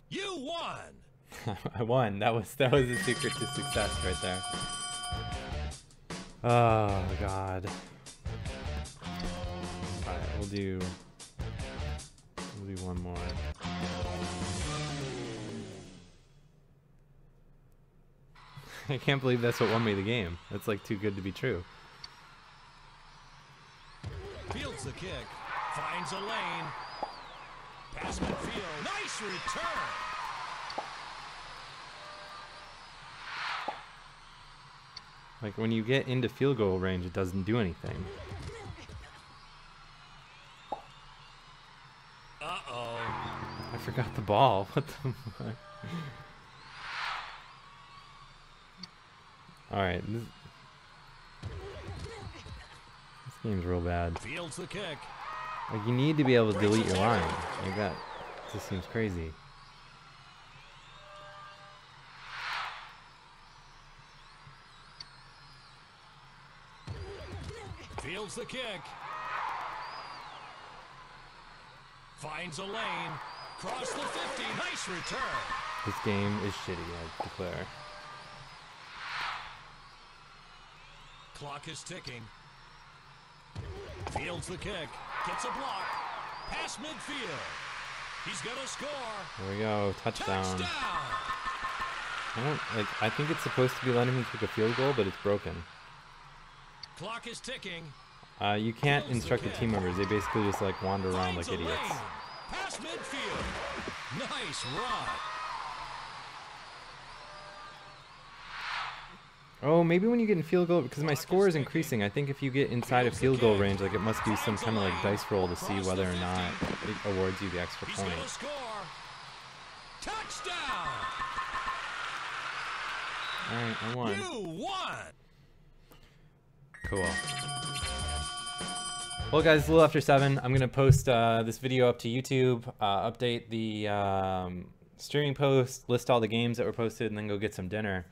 You won. I won. That was the secret to success right there. Oh God. All right, we'll do one more. I can't believe that's what won me the game. That's like too good to be true. Fields the kick. Finds a lane. Pass midfield. Nice return. Like when you get into field goal range, it doesn't do anything. Uh-oh. I forgot the ball. What the fuck? Alright. This game's real bad. Fields the kick. Like, you need to be able to delete your line. Like that just seems crazy. Fields the kick. Finds a lane. Cross the 50. Nice return. This game is shitty, I declare. Clock is ticking. Fields the kick. Gets a block. Pass midfield. He's gonna score. There we go. Touchdown. Touchdown. I think it's supposed to be letting me kick a field goal, but it's broken. Clock is ticking. You can't instruct the team members. They basically just like wander around like idiots. Pass midfield. Nice run. Oh, maybe when you get in field goal, because my score is increasing. I think if you get inside of field goal range, like it must be some kind of like dice roll to see whether or not it awards you the extra point. Touchdown. All right, I won. You won. Cool. Well, guys, it's a little after 7. I'm gonna post this video up to YouTube, update the streaming post, list all the games that were posted, and then go get some dinner.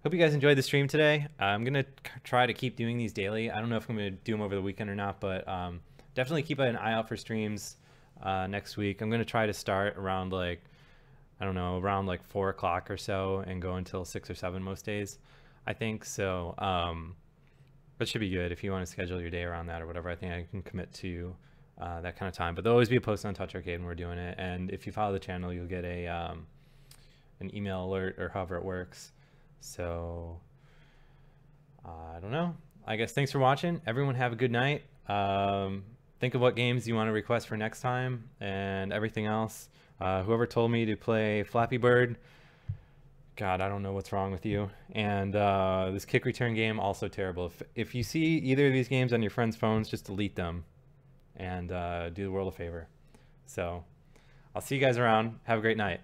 Hope you guys enjoyed the stream today. I'm gonna try to keep doing these daily. I don't know if I'm gonna do them over the weekend or not, but definitely keep an eye out for streams next week. I'm gonna try to start around like, I don't know, around like 4 o'clock or so and go until 6 or 7 most days, I think. So that should be good if you want to schedule your day around that or whatever. I think I can commit to that kind of time. But there'll always be a post on Touch Arcade when we're doing it. And if you follow the channel, you'll get a an email alert or however it works. So I don't know. I guess thanks for watching. Everyone have a good night. Think of what games you want to request for next time and everything else. Whoever told me to play Flappy Bird, God, I don't know what's wrong with you. And this kick return game, also terrible. If you see either of these games on your friends' phones, just delete them and do the world a favor. So I'll see you guys around. Have a great night.